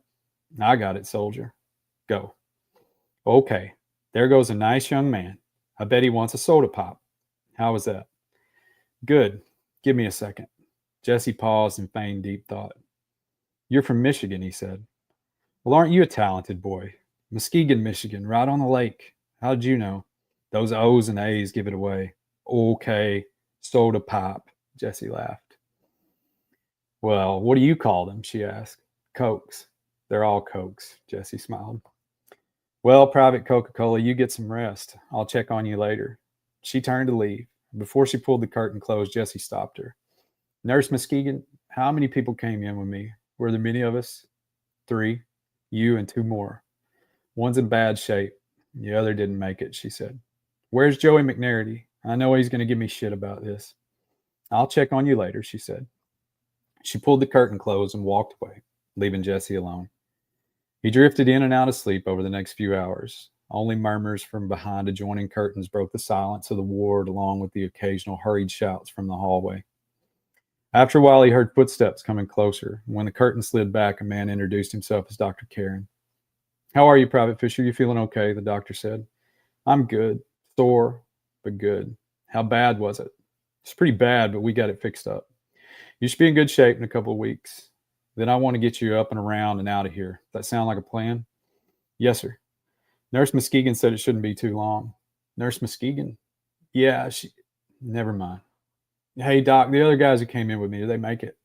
I got it, soldier. Go. Okay, there goes a nice young man. I bet he wants a soda pop. How was that? Good. Give me a second. Jesse paused and feigned deep thought. You're from Michigan, he said. Well, aren't you a talented boy? Muskegon, Michigan, right on the lake. How'd you know? Those O's and A's give it away. Okay, soda pop, Jesse laughed. Well, what do you call them? She asked. Cokes. They're all Cokes, Jesse smiled. Well, Private Coca-Cola, you get some rest. I'll check on you later. She turned to leave. Before she pulled the curtain closed, Jesse stopped her. Nurse Muskegon, how many people came in with me? Were there many of us? 3. You and 2 more. One's in bad shape. The other didn't make it, she said. Where's Joey McNarity? I know he's going to give me shit about this. I'll check on you later, she said. She pulled the curtain closed and walked away, leaving Jesse alone. He drifted in and out of sleep over the next few hours. Only murmurs from behind adjoining curtains broke the silence of the ward, along with the occasional hurried shouts from the hallway. After a while, he heard footsteps coming closer. When the curtain slid back, a man introduced himself as Dr. Karen. How are you, Private Fisher? You feeling okay? The doctor said. I'm good. Sore, but good. How bad was it? It's pretty bad, but we got it fixed up. You should be in good shape in a couple of weeks. Then I want to get you up and around and out of here. Does that sound like a plan? Yes, sir. Nurse Muskegon said it shouldn't be too long. Nurse Muskegon? Yeah, never mind. Hey, Doc, the other guys who came in with me, did they make it?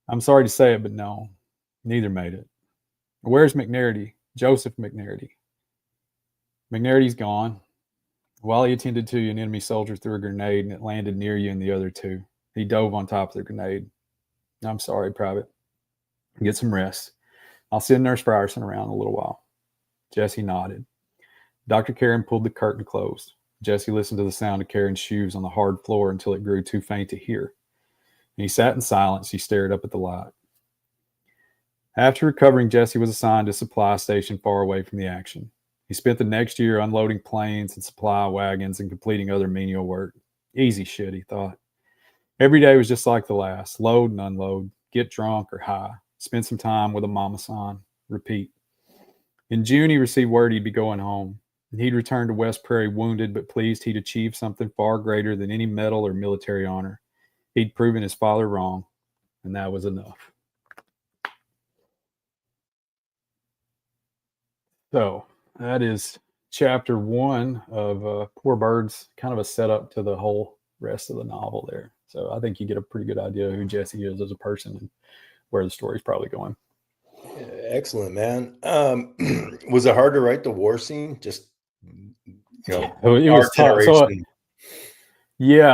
I'm sorry to say it, but no, neither made it. Where's McNarity? Joseph McNarity. McNarity's gone. While he attended to you, an enemy soldier threw a grenade and it landed near you and the other 2. He dove on top of the grenade. I'm sorry, Private. Get some rest. I'll send Nurse Frierson around in a little while. Jesse nodded. Dr. Karen pulled the curtain closed. Jesse listened to the sound of Karen's shoes on the hard floor until it grew too faint to hear. And he sat in silence. He stared up at the light. After recovering, Jesse was assigned to a supply station far away from the action. He spent the next year unloading planes and supply wagons and completing other menial work. Easy shit, he thought. Every day was just like the last. Load and unload. Get drunk or high. Spend some time with a mama-san. Repeat. In June, he received word he'd be going home. He'd return to West Prairie wounded, but pleased he'd achieved something far greater than any medal or military honor. He'd proven his father wrong, and that was enough. So that is chapter 1 of Poor Birds, kind of a setup to the whole rest of the novel there. So I think you get a pretty good idea of who Jesse is as a person and where the story's probably going. Excellent, man. Was it hard to write the war scene? Just It our was tough. generation.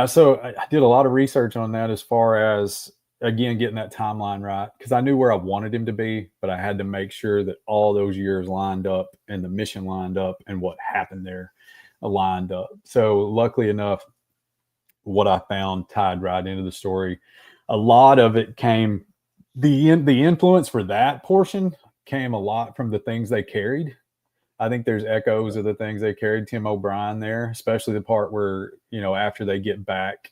So I did a lot of research on that as far as, again, getting that timeline right, because I knew where I wanted him to be, but I had to make sure that all those years lined up and the mission lined up and what happened there lined up. So luckily enough, what I found tied right into the story. A lot of it came, the influence for that portion came a lot from the things they carried. I think there's echoes of the things they carried. Tim O'Brien there, especially the part where, after they get back,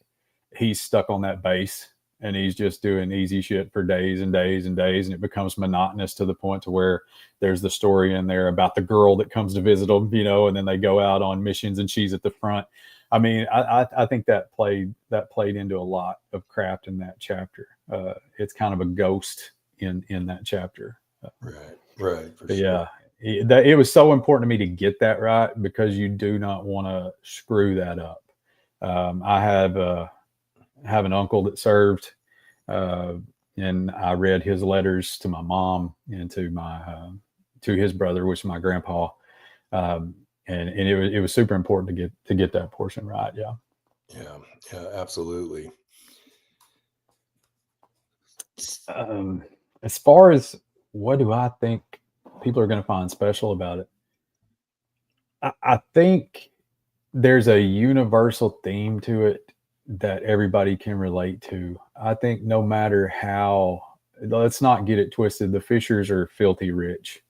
he's stuck on that base and he's just doing easy shit for days and days and days. And it becomes monotonous to the point to where there's the story in there about the girl that comes to visit them, and then they go out on missions and she's at the front. I mean, I think that played into a lot of craft in that chapter. It's kind of a ghost in that chapter. Right. For sure. Yeah. It was so important to me to get that right, because you do not want to screw that up. I have an uncle that served, and I read his letters to my mom and to his brother, which is my grandpa, and it was super important to get that portion right. Yeah, absolutely. As far as what do I think people are going to find special about it, I think there's a universal theme to it that everybody can relate to. I think no matter how, let's not get it twisted, the Fishers are filthy rich.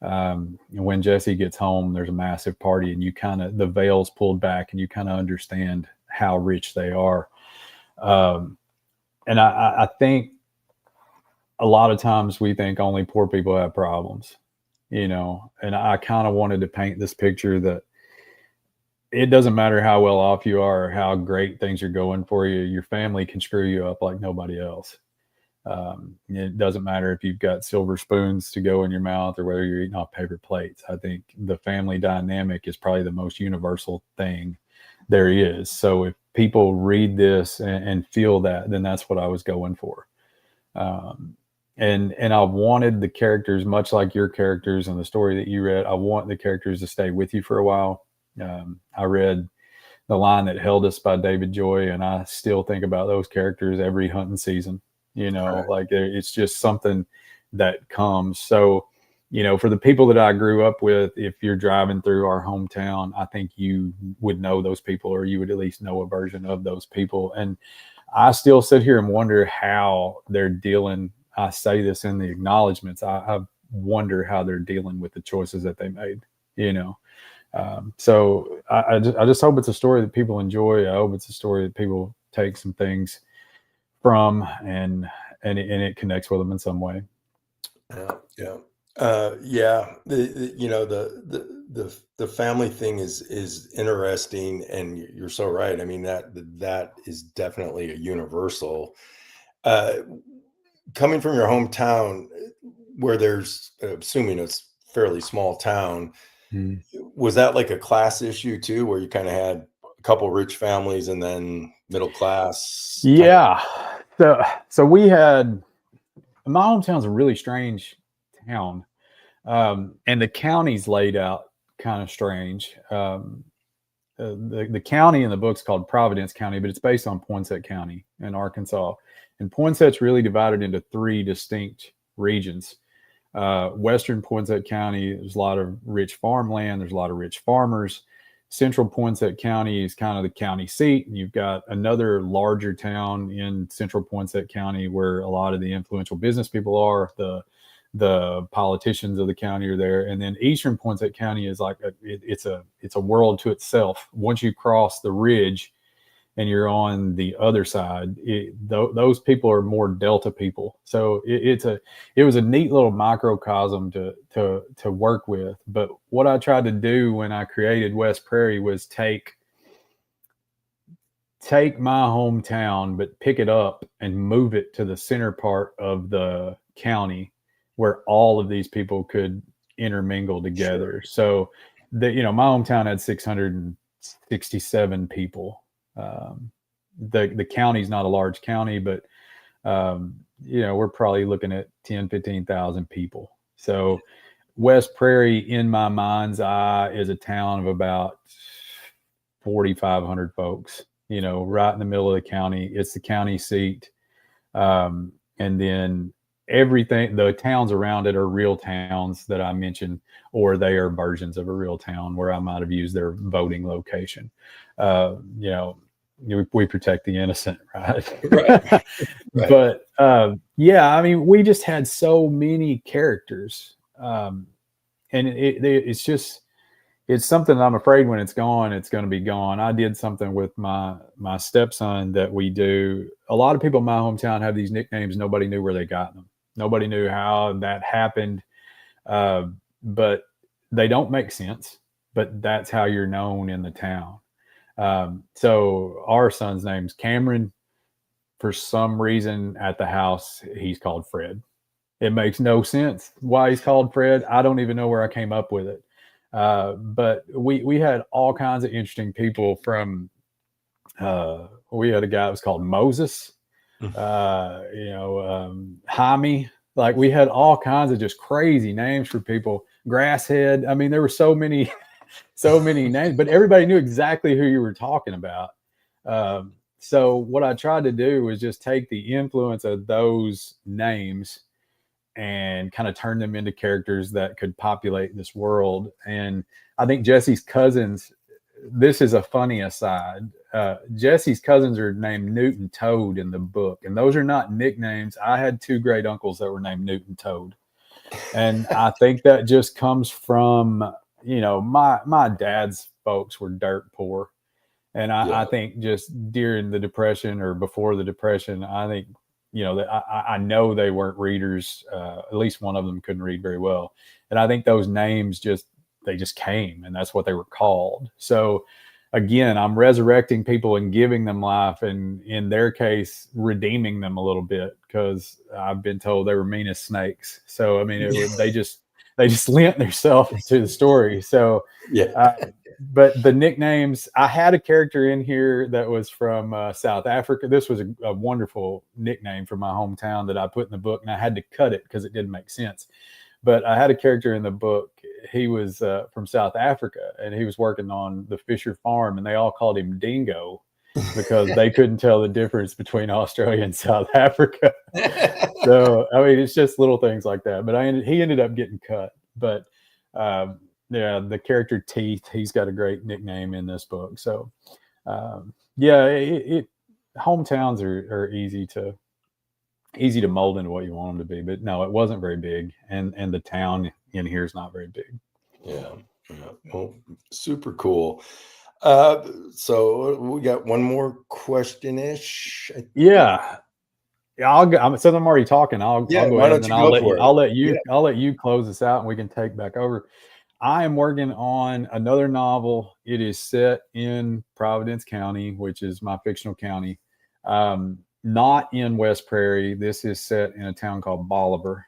When Jesse gets home, there's a massive party, and the veil's pulled back, and you kind of understand how rich they are. And I think a lot of times we think only poor people have problems, and I kind of wanted to paint this picture that it doesn't matter how well off you are or how great things are going for you. Your family can screw you up like nobody else. It doesn't matter if you've got silver spoons to go in your mouth or whether you're eating off paper plates. I think the family dynamic is probably the most universal thing there is. So if people read this and feel that, then that's what I was going for. And I wanted the characters, much like your characters in the story that you read, I want the characters to stay with you for a while. I read The Line That Held Us by David Joy, and I still think about those characters every hunting season. Right. Like it's just something that comes. So, for the people that I grew up with, if you're driving through our hometown, I think you would know those people, or you would at least know a version of those people. And I still sit here and wonder how they're dealing. I say this in the acknowledgments. I wonder how they're dealing with the choices that they made, So I just hope it's a story that people enjoy. I hope it's a story that people take some things from and it connects with them in some way. The family thing is interesting, and you're so right. I mean, that is definitely a universal. Coming from your hometown, where there's, assuming it's fairly small town, was that like a class issue too, where you kind of had a couple rich families and then middle class? Yeah. So we had, my hometown's a really strange town. And the county's laid out kind of strange. The county in the book's called Providence County, but it's based on Poinsett County in Arkansas. And Poinsett's really divided into three distinct regions. Western Poinsett County, there's a lot of rich farmland. There's a lot of rich farmers. Central Poinsett County is kind of the county seat. And you've got another larger town in Central Poinsett County where a lot of the influential business people are. The politicians of the county are there. And then Eastern Poinsett County is like it's a world to itself. Once you cross the ridge and you're on the other side, those people are more Delta people. So it was a neat little microcosm to work with. But what I tried to do when I created West Prairie was take my hometown, but pick it up and move it to the center part of the county where all of these people could intermingle together. Sure. So my hometown had 667 people. The county's not a large county, but we're probably looking at 10,000-15,000 people. So West Prairie, in my mind's eye, is a town of about 4,500 folks, right in the middle of the county. It's the county seat. And then everything, the towns around it are real towns that I mentioned, or they are versions of a real town where I might have used their voting location. We protect the innocent, right? Right. But yeah, I mean, we just had so many characters, and it's just, it's something I'm afraid when it's gone, it's going to be gone. I did something with my stepson that we do. A lot of people in my hometown have these nicknames. Nobody knew where they got them. Nobody knew how that happened, but they don't make sense. But that's how you're known in the town. So our son's name's Cameron. For some reason at the house, he's called Fred. It makes no sense why he's called Fred. I don't even know where I came up with it. But we had all kinds of interesting people from, we had a guy that was called Moses, Jaime. Like, we had all kinds of just crazy names for people. Grasshead. I mean, there were so many names, but everybody knew exactly who you were talking about. So what I tried to do was just take the influence of those names and kind of turn them into characters that could populate this world. And I think Jesse's cousins, this is a funny aside. Jesse's cousins are named Newt and Toad in the book, and those are not nicknames. I had 2 great uncles that were named Newt and Toad. And I think that just comes from, my dad's folks were dirt poor. And I think just during the Depression or before the Depression, I think, I know they weren't readers. At least one of them couldn't read very well. And I think those names just came, and that's what they were called. So again, I'm resurrecting people and giving them life, and in their case, redeeming them a little bit, because I've been told they were mean as snakes. So, I mean, they just lent themselves to the story. So, but the nicknames, I had a character in here that was from South Africa. This was a wonderful nickname from my hometown that I put in the book, and I had to cut it because it didn't make sense. But I had a character in the book. He was from South Africa, and he was working on the Fisher farm, and they all called him Dingo because they couldn't tell the difference between Australia and South Africa. So, I mean, it's just little things like that. But he ended up getting cut. But yeah, the character Teeth, he's got a great nickname in this book. So, yeah, hometowns are easy to mold into what you want them to be. But no, it wasn't very big, and the town in here is not very big. Yeah. Well, super cool. So we got one more question-ish. Yeah. Since I'm already talking, I'll go ahead and I'll let you close this out, and we can take back over. I am working on another novel. It is set in Providence County, which is my fictional county. Not in West Prairie. This is set in a town called Bolivar,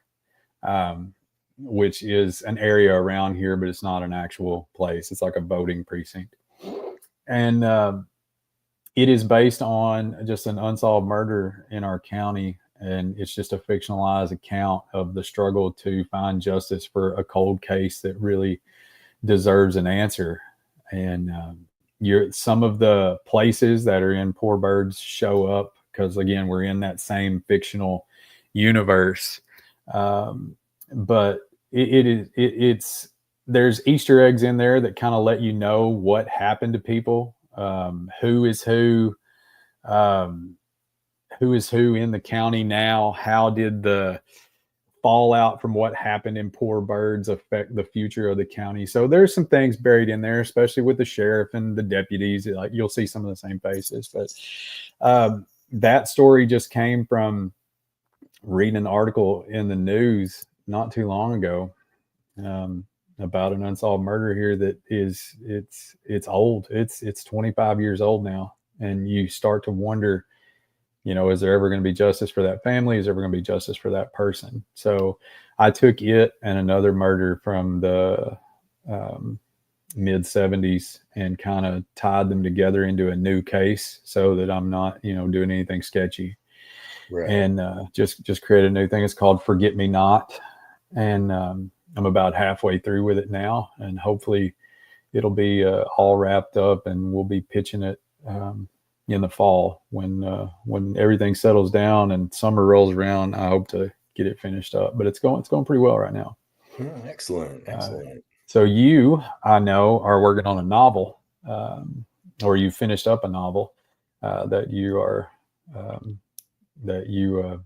which is an area around here, but it's not an actual place. It's like a voting precinct. And it is based on just an unsolved murder in our county. And it's just a fictionalized account of the struggle to find justice for a cold case that really deserves an answer. And some of the places that are in Poor Birds show up because, again, we're in that same fictional universe. But it's there's Easter eggs in there that kind of let you know what happened to people, who is who in the county now. How did the fallout from what happened in Poor Birds affect the future of the county? So there's some things buried in there, especially with the sheriff and the deputies. Like, you'll see some of the same faces. But that story just came from reading an article in the news not too long ago about an unsolved murder here that it's old. It's 25 years old now, and you start to wonder, is there ever going to be justice for that family? Is there ever going to be justice for that person? So I took it and another murder from the mid 70s and kind of tied them together into a new case so that I'm not, doing anything sketchy. Right. And just create a new thing. It's called Forget Me Not. And I'm about halfway through with it now. And hopefully it'll be all wrapped up, and we'll be pitching it in the fall when everything settles down and summer rolls around. I hope to get it finished up, but it's going pretty well right now. Excellent, excellent. So you, I know, are working on a novel, or you finished up a novel that you are that you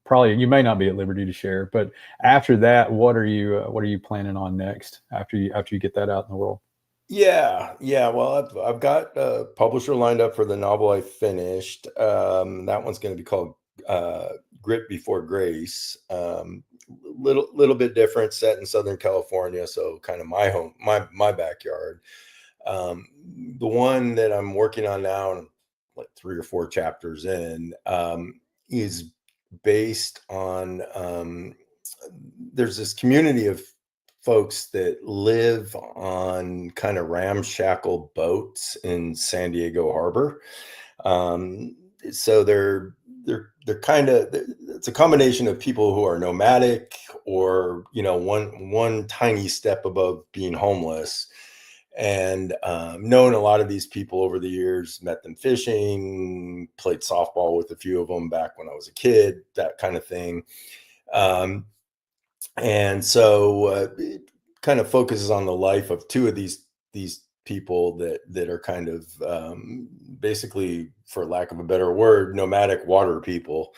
probably, you may not be at liberty to share, but after that, what are you planning on next after you get that out in the world? Yeah, yeah. Well, I've got a publisher lined up for the novel I finished. That one's going to be called Grit Before Grace. Little bit different, set in Southern California, so kind of my home, my backyard. The one that I'm working on now, and like 3 or 4 chapters in, is based on there's this community of folks that live on kind of ramshackle boats in San Diego Harbor. So they're kind of, it's a combination of people who are nomadic, or one tiny step above being homeless. And known a lot of these people over the years, met them fishing, played softball with a few of them back when I was a kid, that kind of thing. And so it kind of focuses on the life of 2 of these people that are kind of basically, for lack of a better word, nomadic water people,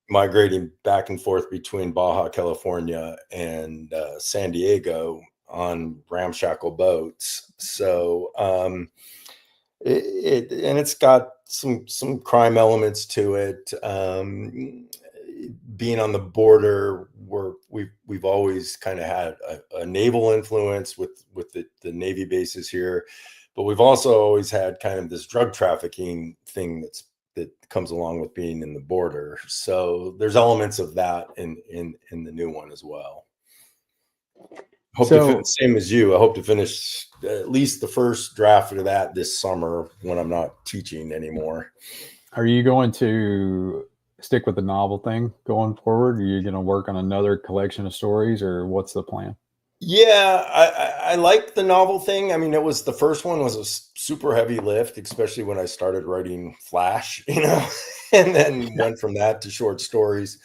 migrating back and forth between Baja California and San Diego on ramshackle boats. So it's got some crime elements to it. Being on the border, where we've always kind of had a naval influence with the Navy bases here, but we've also always had kind of this drug trafficking thing that comes along with being in the border. So there's elements of that in the new one as well. Same as you. I hope to finish at least the first draft of that this summer when I'm not teaching anymore. Are you going to stick with the novel thing going forward? Are you going to work on another collection of stories, or what's the plan? Yeah, I like the novel thing. I mean, the first one was a super heavy lift, especially when I started writing Flash, and then went from that to short stories.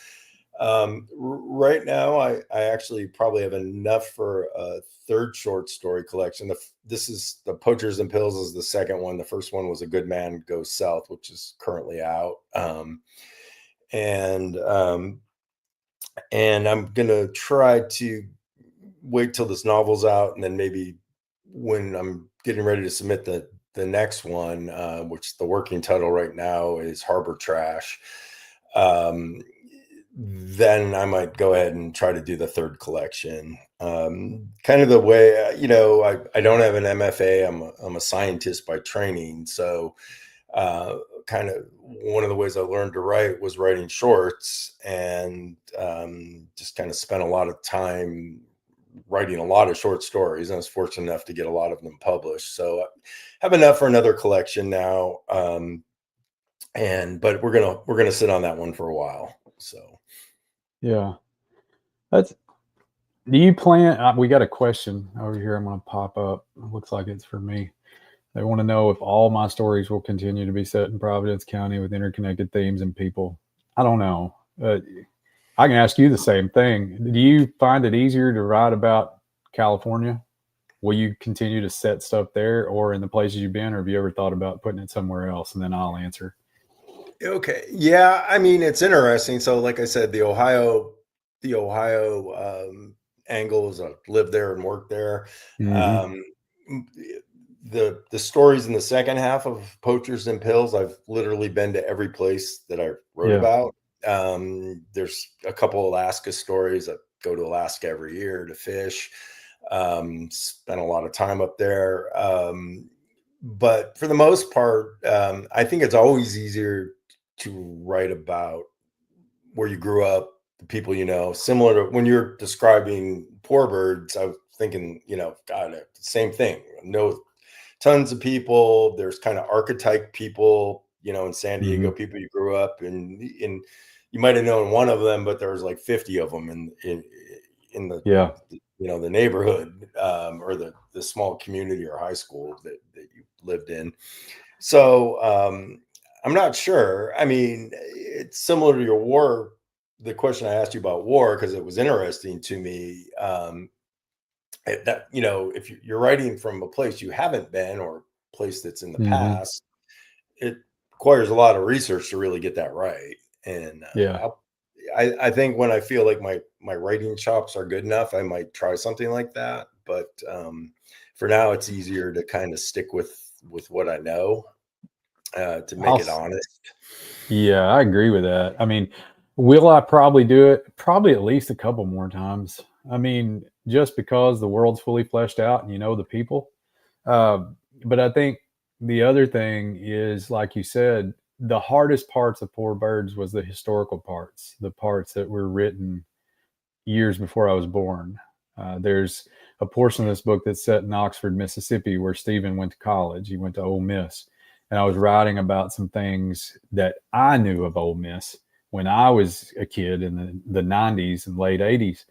Right now, I actually probably have enough for a 3rd short story collection. This is the Poachers and Pills is the second one. The first one was A Good Man Goes South, which is currently out. And I'm gonna try to wait till this novel's out, and then maybe when I'm getting ready to submit the next one, which the working title right now is Harbor Trash. Then I might go ahead and try to do the 3rd collection. Kind of the way, I don't have an MFA. I'm a scientist by training. So kind of one of the ways I learned to write was writing shorts, and just kind of spent a lot of time writing a lot of short stories, and I was fortunate enough to get a lot of them published. So I have enough for another collection now. But we're gonna sit on that one for a while. So yeah, do you plan? We got a question over here. I'm going to pop up. It looks like it's for me. They want to know if all my stories will continue to be set in Providence County with interconnected themes and people. I don't know. I can ask you the same thing. Do you find it easier to write about California? Will you continue to set stuff there, or in the places you've been, or have you ever thought about putting it somewhere else? And then I'll answer. Okay. Yeah. I mean, it's interesting. So like I said, the Ohio angles, I've lived there and worked there. The stories in the second half of Poachers and Pills, I've literally been to every place that I wrote about. There's a couple Alaska stories. I go to Alaska every year to fish. Spent a lot of time up there. But for the most part, I think it's always easier to write about where you grew up, the people similar to when you're describing Poor Birds. I was thinking, God, same thing. Know tons of people. There's kind of archetype people, in San Diego, people you grew up in you might have known one of them, but there was like 50 of them in the the neighborhood, or the small community or high school that you lived in. So I'm not sure. I mean, it's similar to your war, the question I asked you about war, because it was interesting to me. That, if you're writing from a place you haven't been, or a place that's in the Hmm. past, it requires a lot of research to really get that right. And Yeah. I think when I feel like my writing chops are good enough, I might try something like that. But for now, it's easier to kind of stick with what I know, to make I'll it honest. Yeah, I agree with that. I mean, will I probably do it? Probably at least a couple more times. I mean, just because the world's fully fleshed out and you know the people. But I think the other thing is, like you said, the hardest parts of Poor Birds was the historical parts, the parts that were written years before I was born. There's a portion of this book that's set in Oxford, Mississippi, where Stephen went to college. He went to Ole Miss. And I was writing about some things that I knew of Ole Miss when I was a kid in the 90s and late 80s.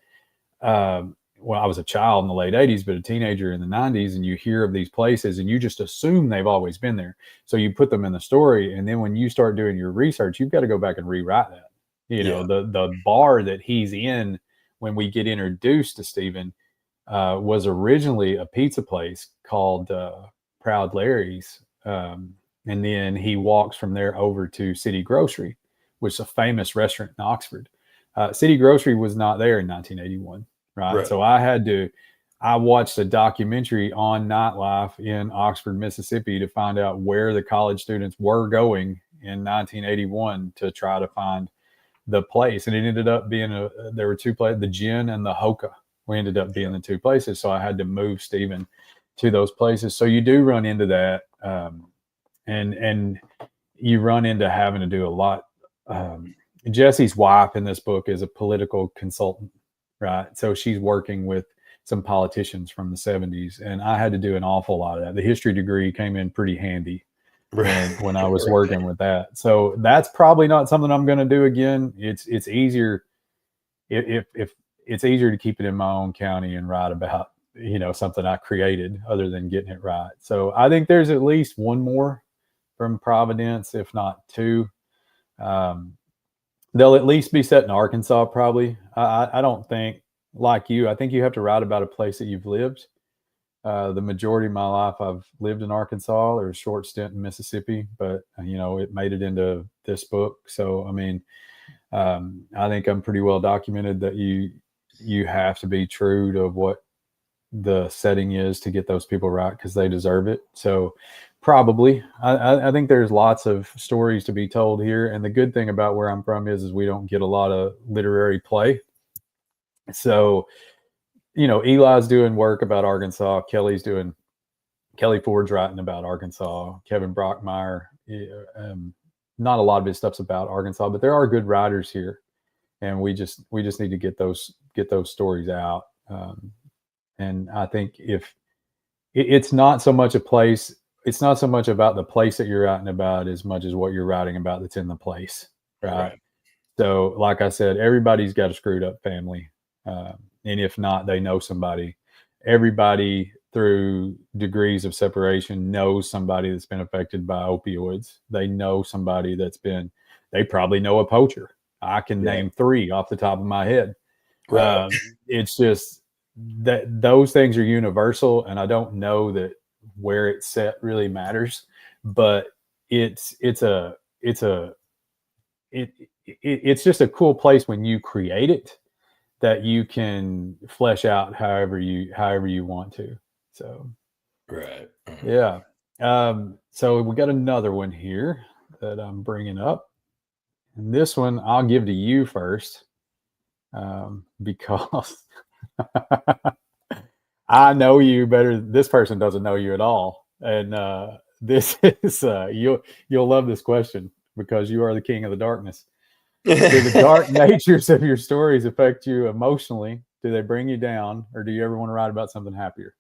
Well, I was a child in the late 80s, but a teenager in the 90s, and you hear of these places and you just assume they've always been there. So you put them in the story. And then when you start doing your research, you've got to go back and rewrite that. Yeah, The bar that he's in when we get introduced to Stephen was originally a pizza place called Proud Larry's. And then he walks from there over to City Grocery, which is a famous restaurant in Oxford. City Grocery was not there in 1981, right? right. So I watched a documentary on nightlife in Oxford, Mississippi to find out where the college students were going in 1981 to try to find the place. And it ended up being there were two places, the Gin and the Hoka. We ended up being the two places. So I had to move Stephen to those places. So you do run into that. And you run into having to do a lot. Jesse's wife in this book is a political consultant, right? So she's working with some politicians from the 70s, and I had to do an awful lot of that. The history degree came in pretty handy Right. when I was Right. working with that. So that's probably not something I'm going to do again. It's easier if it's easier to keep it in my own county and write about something I created other than getting it right. So I think there's at least one more from Providence, if not two. Um, they'll at least be set in Arkansas, probably. I don't think, like you, I think you have to write about a place that you've lived. The majority of my life, I've lived in Arkansas. There was a short stint in Mississippi, but it made it into this book. So, I mean, I think I'm pretty well documented that you have to be true to what the setting is to get those people right because they deserve it. So probably I think there's lots of stories to be told here. And the good thing about where I'm from is we don't get a lot of literary play. So, Eli's doing work about Arkansas. Kelly Ford's writing about Arkansas. Kevin Brockmeyer, not a lot of his stuff's about Arkansas, but there are good writers here. And we just need to get those stories out. And I think if it's not so much a place, it's not so much about the place that you're writing about as much as what you're writing about that's in the place, right? Right. So, like I said, everybody's got a screwed up family, and if not, they know somebody. Everybody, through degrees of separation, knows somebody that's been affected by opioids. They know somebody that's been. They probably know a poacher. I can Yeah. name three off the top of my head. Right. It's just that those things are universal, and I don't know that where it's set really matters, but it's it, it's just a cool place when you create it that you can flesh out however you want to. So Right. yeah. So we got another one here that I'm bringing up, and this one I'll give to you first, because I know you better. This person doesn't know you at all, and this is you'll love this question because you are the king of the darkness. Do the dark natures of your stories affect you emotionally? Do they bring you down, or do you ever want to write about something happier?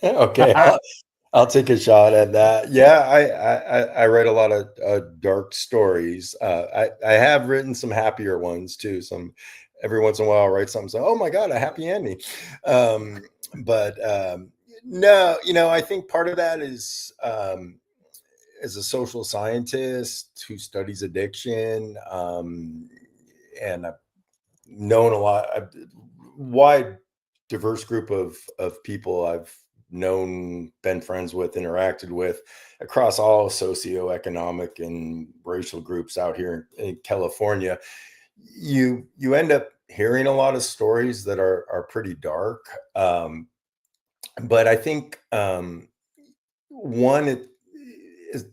Okay, I'll take a shot at that. Yeah, I write a lot of dark stories. I have written some happier ones too. Some every once in a while I'll write something, so, oh my God, a happy ending. But no, I think part of that is, as a social scientist who studies addiction, and I've known a wide, diverse group of people I've known, been friends with, interacted with across all socioeconomic and racial groups out here in California. You end up hearing a lot of stories that are pretty dark. But I think, one,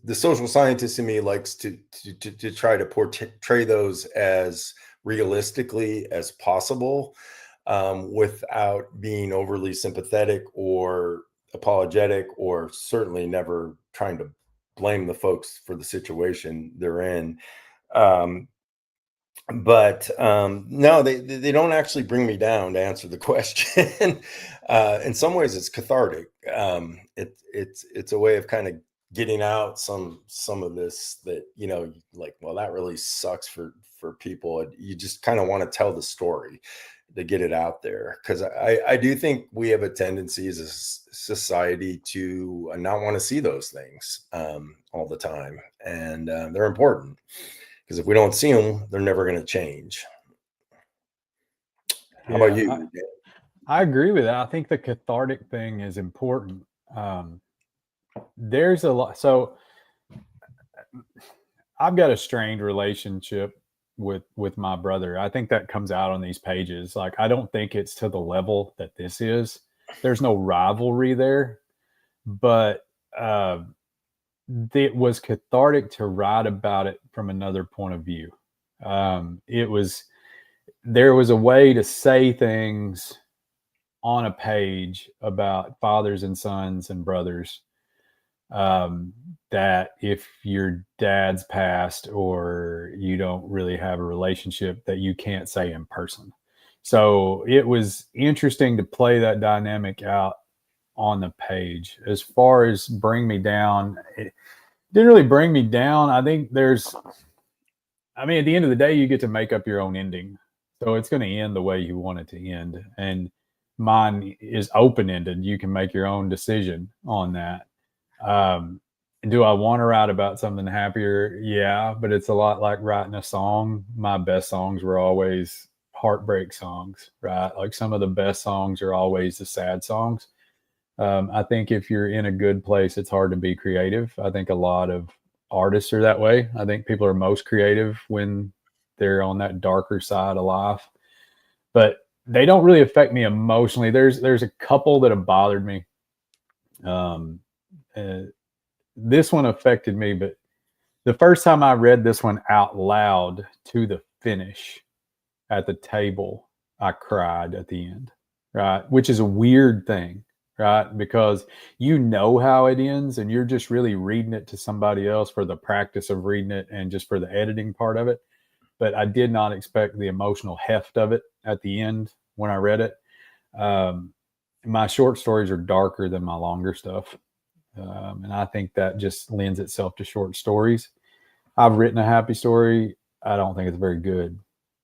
the social scientist in me likes to try to portray those as realistically as possible, without being overly sympathetic or apologetic, or certainly never trying to blame the folks for the situation they're in. Um, but no, they don't actually bring me down, to answer the question. In some ways it's cathartic. It's a way of kind of getting out some of this, that, like, well, that really sucks for people, and you just kind of want to tell the story to get it out there, because I do think we have a tendency as a society to not want to see those things, all the time, and they're important, because if we don't see them, they're never going to change. How about Yeah, you? I agree with that. I think the cathartic thing is important. There's a lot. So I've got a strained relationship with my brother. I think that comes out on these pages. Like, I don't think it's to the level that this is. There's no rivalry there, but it was cathartic to write about it from another point of view. There was a way to say things on a page about fathers and sons and brothers, that if your dad's passed or you don't really have a relationship, that you can't say in person. So it was interesting to play that dynamic out on the page. As far as bring me down, it didn't really bring me down. I think at the end of the day, you get to make up your own ending. So it's going to end the way you want it to end. And mine is open ended. You can make your own decision on that. Do I want to write about something happier? Yeah, but it's a lot like writing a song. My best songs were always heartbreak songs, right? Like, some of the best songs are always the sad songs. I think if you're in a good place, it's hard to be creative. I think a lot of artists are that way. I think people are most creative when they're on that darker side of life, but they don't really affect me emotionally. There's a couple that have bothered me. Um, uh, this one affected me, but the first time I read this one out loud to the finish at the table, I cried at the end, right? Which is a weird thing, right? Because you know how it ends and you're just really reading it to somebody else for the practice of reading it and just for the editing part of it. But I did not expect the emotional heft of it at the end when I read it. My short stories are darker than my longer stuff. And I think that just lends itself to short stories. I've written a happy story. I don't think it's very good.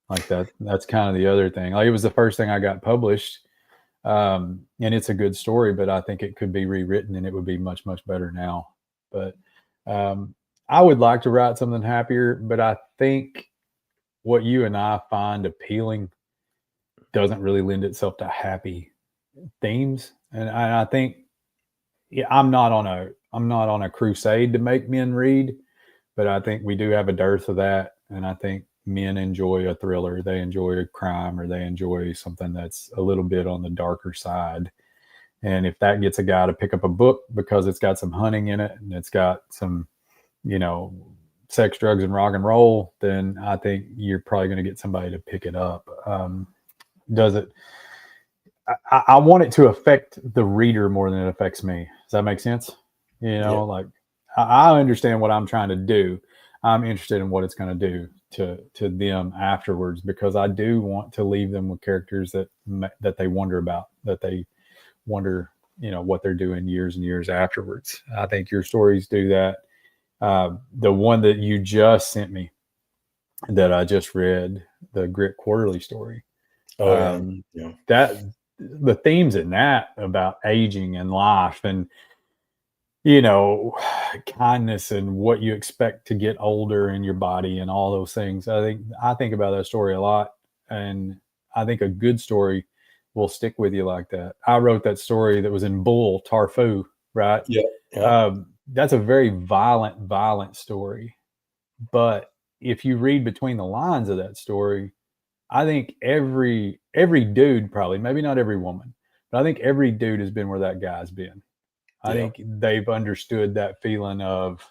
Like that's kind of the other thing. Like, it was the first thing I got published. And it's a good story, but I think it could be rewritten and it would be much, much better now. But I would like to write something happier, but I think what you and I find appealing doesn't really lend itself to happy themes. And I think, yeah, I'm not on a crusade to make men read, but I think we do have a dearth of that. And I think men enjoy a thriller, they enjoy a crime, or they enjoy something that's a little bit on the darker side. And if that gets a guy to pick up a book because it's got some hunting in it and it's got some, sex, drugs, and rock and roll, then I think you're probably going to get somebody to pick it up. Does it? I want it to affect the reader more than it affects me. Does that make sense? Yeah. Like, I understand what I'm trying to do. I'm interested in what it's going to do to them afterwards, because I do want to leave them with characters that they wonder about, that they wonder, what they're doing years and years afterwards. I think your stories do that. The one that you just sent me, that I just read, the Grit Quarterly story, Oh yeah. Yeah. That the themes in that about aging and life and you know kindness and what you expect to get older in your body and all those things. I think about that story a lot, and I think a good story will stick with you like that. I wrote that story that was in Bull Tarfu, right? Yeah. Yeah. That's a very violent story, but if you read between the lines of that story, I think every dude, probably maybe not every woman, but I think every dude has been where that guy's been. I Yeah. think they've understood that feeling of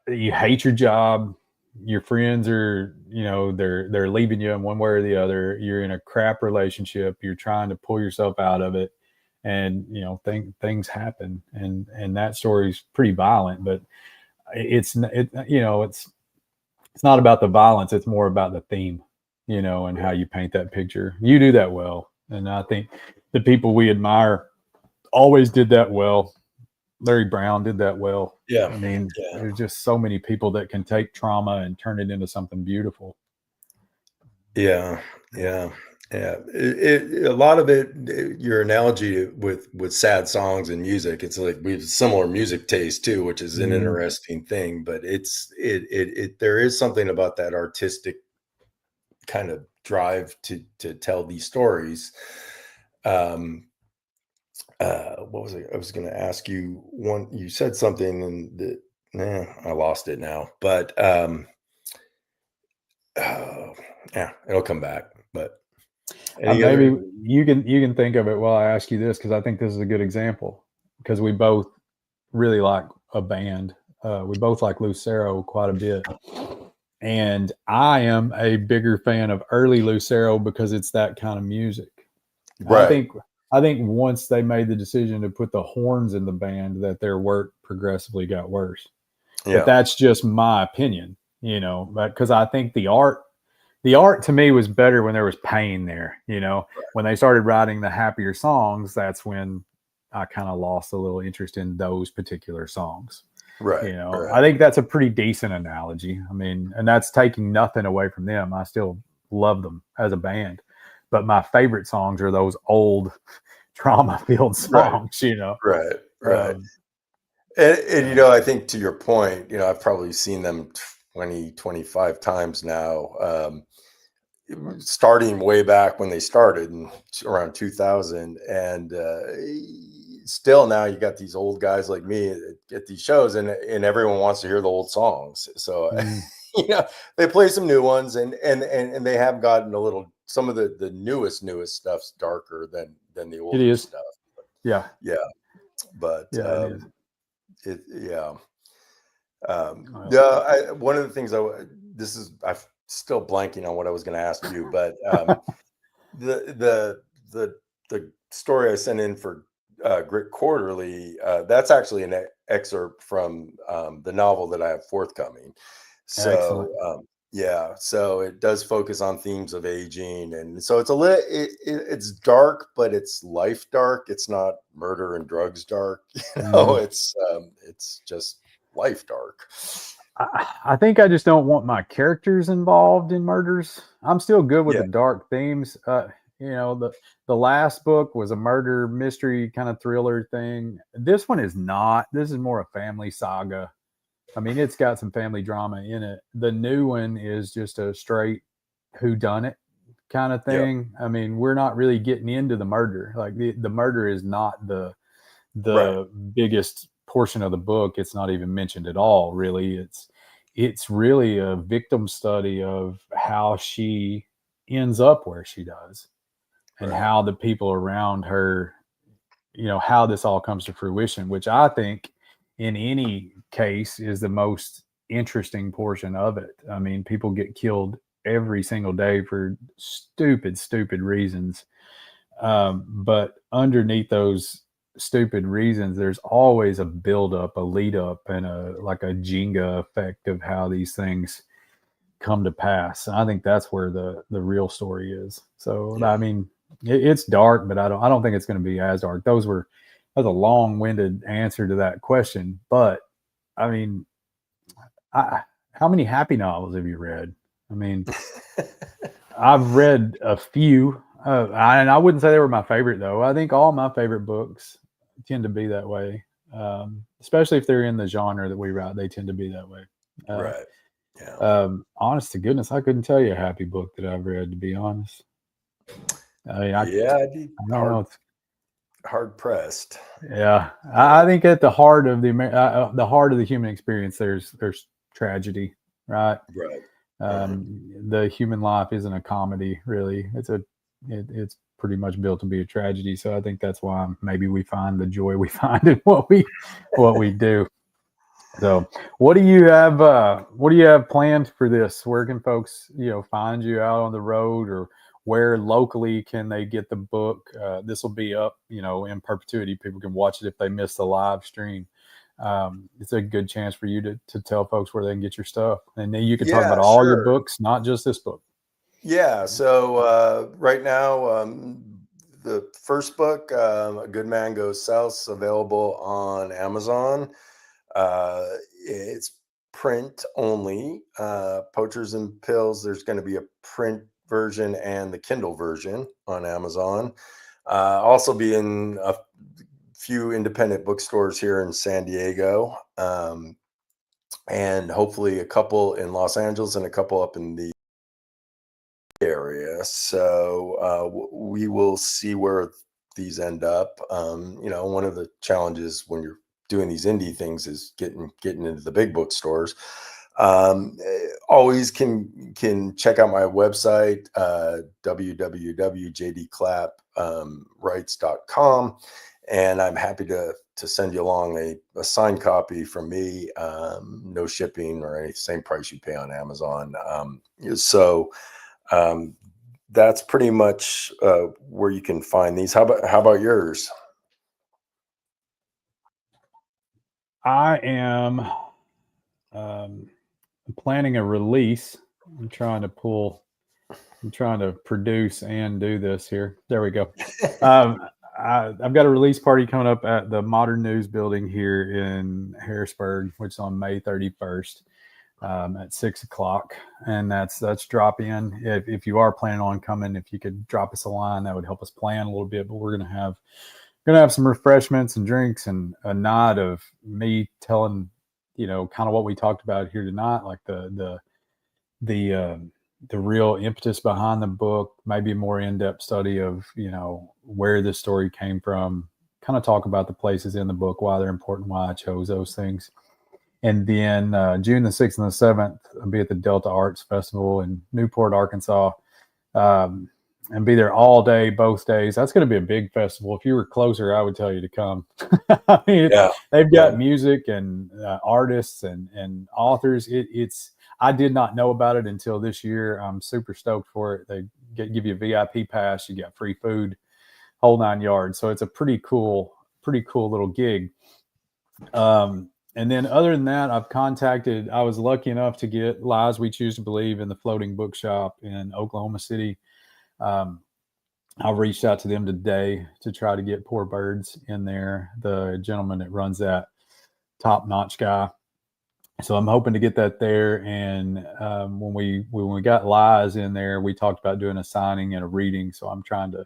you hate your job, your friends are, they're leaving you in one way or the other. You're in a crap relationship. You're trying to pull yourself out of it, and things happen. And that story's pretty violent, but it's not about the violence. It's more about the theme, and how you paint that picture. You do that well, and I think the people we admire always did that well. Larry Brown did that well. Yeah. I mean, Yeah. there's just so many people that can take trauma and turn it into something beautiful. Yeah, yeah, yeah. A lot of it, your analogy with sad songs and music, it's like we have similar music taste too, which is an Mhm. interesting thing. But there is something about that artistic kind of drive to tell these stories. Um, what was it? I was going to ask you one. You said something, and I lost it now. But oh, yeah, it'll come back. But any Maybe other? you can think of it while I ask you this, because I think this is a good example, because we both really like a band. We both like Lucero quite a bit, and I am a bigger fan of early Lucero because it's that kind of music. I Right. think I think once they made the decision to put the horns in the band, that their work progressively got worse. But Yeah. that's just my opinion, because I think the art to me was better when there was pain there. When they started writing the happier songs, that's when I kind of lost a little interest in those particular songs. Right. I Right. think that's a pretty decent analogy. I mean, and that's taking nothing away from them. I still love them as a band, but my favorite songs are those old trauma filled Right. songs. Right. Right. Um, And so, I think to your point, I've probably seen them 20, 25 times now. Starting way back when they started in around 2000, and still now you got these old guys like me at these shows, and everyone wants to hear the old songs. So mm, they play some new ones, and they have gotten a little, some of the newest stuff's darker than the it older is. stuff. Yeah. Yeah, but Yeah, it is. yeah. Well, Yeah, one of the things I'm still blanking on what I was going to ask you, but the the story I sent in for Grit Quarterly, that's actually an excerpt from the novel that I have forthcoming. excellent. So yeah, so it does focus on themes of aging, and so it's a little it's dark, but it's life dark. It's not murder and drugs dark. Mhm. It's just life dark. I think I just don't want my characters involved in murders. I'm still good with Yeah, the dark themes. The last book was a murder mystery kind of thriller thing. This one is not. This is more a family saga. I mean, it's got some family drama in it. The new one is just a straight who done it kind of yeah, thing. I mean, we're not really getting into the murder. Like the murder is not the right, the biggest portion of the book. It's not even mentioned at all, really. It's really a victim study of how she ends up where she does, and right. how the people around her, how this all comes to fruition, which I think in any case is the most interesting portion of it. I mean, people get killed every single day for stupid reasons, but underneath those stupid reasons, there's always a build up, a lead up, and a like a Jenga effect of how these things come to pass. And I think that's where the real story is. So Yeah. I mean, it's dark, but I don't think it's going to be as dark. That's a long winded answer to that question, but I mean, how many happy novels have you read? I mean, I've read a few, and I wouldn't say they were my favorite though. I think all my favorite books tend to be that way, especially if they're in the genre that we write. They tend to be that way. Uh, Right. Yeah. Honest to goodness, I couldn't tell you a happy book that I've read. To be honest, I mean, Yeah, I'd be I don't know. hard pressed. Yeah, I think at the heart of the heart of the human experience, there's tragedy, right? Right. Mhm. The human life isn't a comedy, really. It's pretty much built to be a tragedy. So I think that's why maybe we find the joy we find in what we do. So what do you have? What do you have planned for this? Where can folks find you out on the road, or where locally can they get the book? This will be up in perpetuity. People can watch it if they miss the live stream. It's a good chance for you to tell folks where they can get your stuff, and then you can talk about Yeah, all your sure. books, not just this book. Yeah. So right now, the first book, A Good Man Goes South, is available on Amazon. It's print only. Poachers and Pills, there's going to be a print version and the Kindle version on Amazon. Also be in a few independent bookstores here in San Diego, and hopefully a couple in Los Angeles and a couple up in the area. So we will see where these end up. One of the challenges when you're doing these indie things is getting into the big bookstores. Always can check out my website, www.jdclapp and I'm happy to send you along a signed copy from me. No shipping or any, same price you pay on Amazon. So that's pretty much where you can find these. How about yours? I am planning a release. I'm trying to produce and do this here. There we go. I've got a release party coming up at the Modern News Building here in Harrisburg, which is on May 31st at 6 o'clock, and that's drop in. If you are planning on coming, if you could drop us a line, that would help us plan a little bit. But we're gonna have some refreshments and drinks and a night of me telling, kind of what we talked about here tonight, like the real impetus behind the book, maybe a more in-depth study of where this story came from, kind of talk about the places in the book, why they're important, why I chose those things. And then June the 6th and the 7th, I'll be at the Delta Arts Festival in Newport, Arkansas, and be there all day, both days. That's going to be a big festival. If you were closer, I would tell you to come. I mean, Yeah, they've yeah, got music and artists and authors. It's I did not know about it until this year. I'm super stoked for it. They give you a VIP pass. You got free food, whole 9 yards. So it's a pretty cool little gig. And then other than that, I was lucky enough to get Lies We Choose to Believe in the Floating Bookshop in Oklahoma City. I reached out to them today to try to get Poor Birds in there. The gentleman that runs that, top notch guy. So I'm hoping to get that there. And when we got Lies in there, we talked about doing a signing and a reading. So I'm trying to,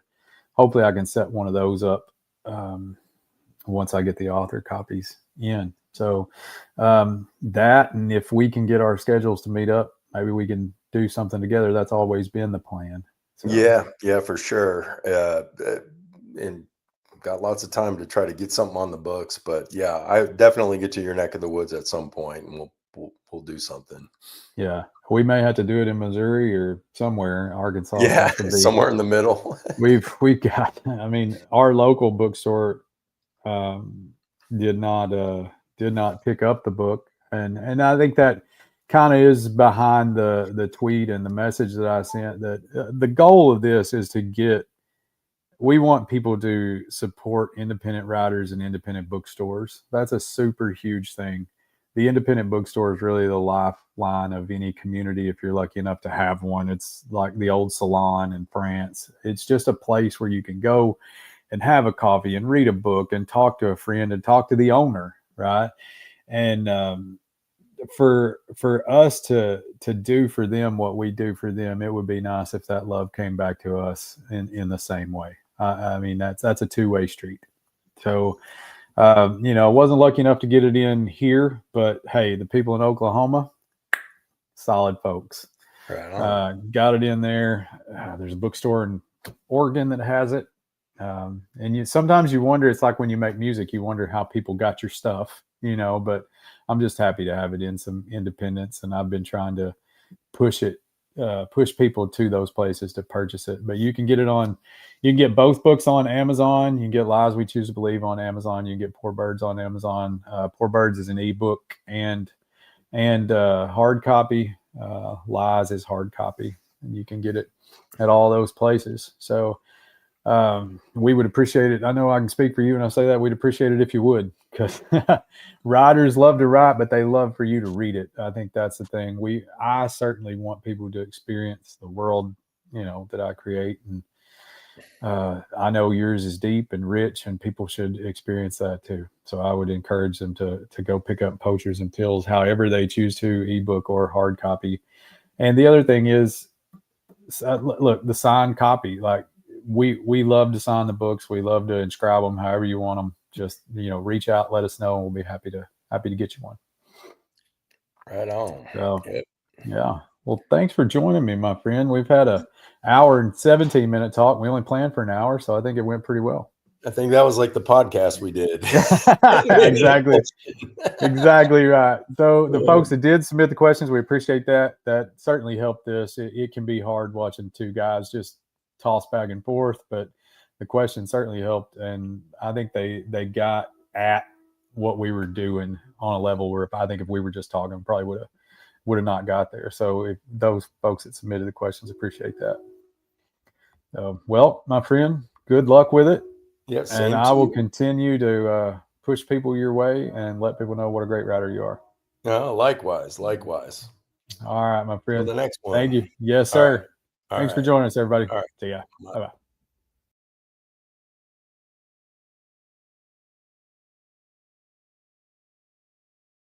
hopefully I can set one of those up once I get the author copies in. So that, and if we can get our schedules to meet up, maybe we can do something together. That's always been the plan. So. yeah, for sure. And got lots of time to try to get something on the books, but yeah, I definitely get to your neck of the woods at some point, and we'll do something. Yeah, we may have to do it in Missouri or somewhere, Arkansas. Yeah, somewhere in the middle. We've got. I mean, our local bookstore did not pick up the book, and I think that kind of is behind the tweet and the message that I sent. That the goal of this is we want people to support independent writers and independent bookstores. That's a super huge thing. The independent bookstore is really the lifeline of any community if you're lucky enough to have one. It's like the old salon in France. It's just a place where you can go and have a coffee and read a book and talk to a friend and talk to the owner, right? And for us to do for them what we do for them, it would be nice if that love came back to us in the same way. I mean, that's a two-way street. So, you know, I wasn't lucky enough to get it in here, but hey, the people in Oklahoma, solid folks. Right got it in there. There's a bookstore in Oregon that has it. And sometimes you wonder, it's like when you make music, you wonder how people got your stuff, you know, but I'm just happy to have it in some independence. And I've been trying to push people to those places to purchase it. But you can get both books on Amazon. You can get Lies We Choose to Believe on Amazon. You can get Poor Birds on Amazon. Poor Birds is an ebook and hard copy. Lies is hard copy, and you can get it at all those places. So we would appreciate it. I know I can speak for you when I say that. We'd appreciate it if you would, because writers love to write, but they love for you to read it. I think that's the thing. I certainly want people to experience the world, you know, that I create. And I know yours is deep and rich, and people should experience that too. So I would encourage them to go pick up Poachers and Pills, however they choose to, ebook or hard copy. And the other thing is, look, the signed copy, like we love to sign the books. We love to inscribe them however you want them. Just, you know, reach out, let us know, and we'll be happy to get you one. Right on. So, yep. Yeah. Well, thanks for joining me, my friend. We've had an hour and 17-minute talk. We only planned for an hour, so I think it went pretty well. I think that was like the podcast we did. Exactly. Exactly right. So the folks that did submit the questions, we appreciate that. That certainly helped this. It can be hard watching two guys just toss back and forth, but the question certainly helped. And I think they got at what we were doing on a level where I think if we were just talking, probably would have not got there. So if those folks that submitted the questions, appreciate that. Well, my friend, good luck with it. Yes, and I will continue to push people your way and let people know what a great writer you are. Likewise. All right, my friend. Well, the next one. Thank you. Yes, sir. All right. Thanks for joining us, everybody. All right. See ya. Bye-bye.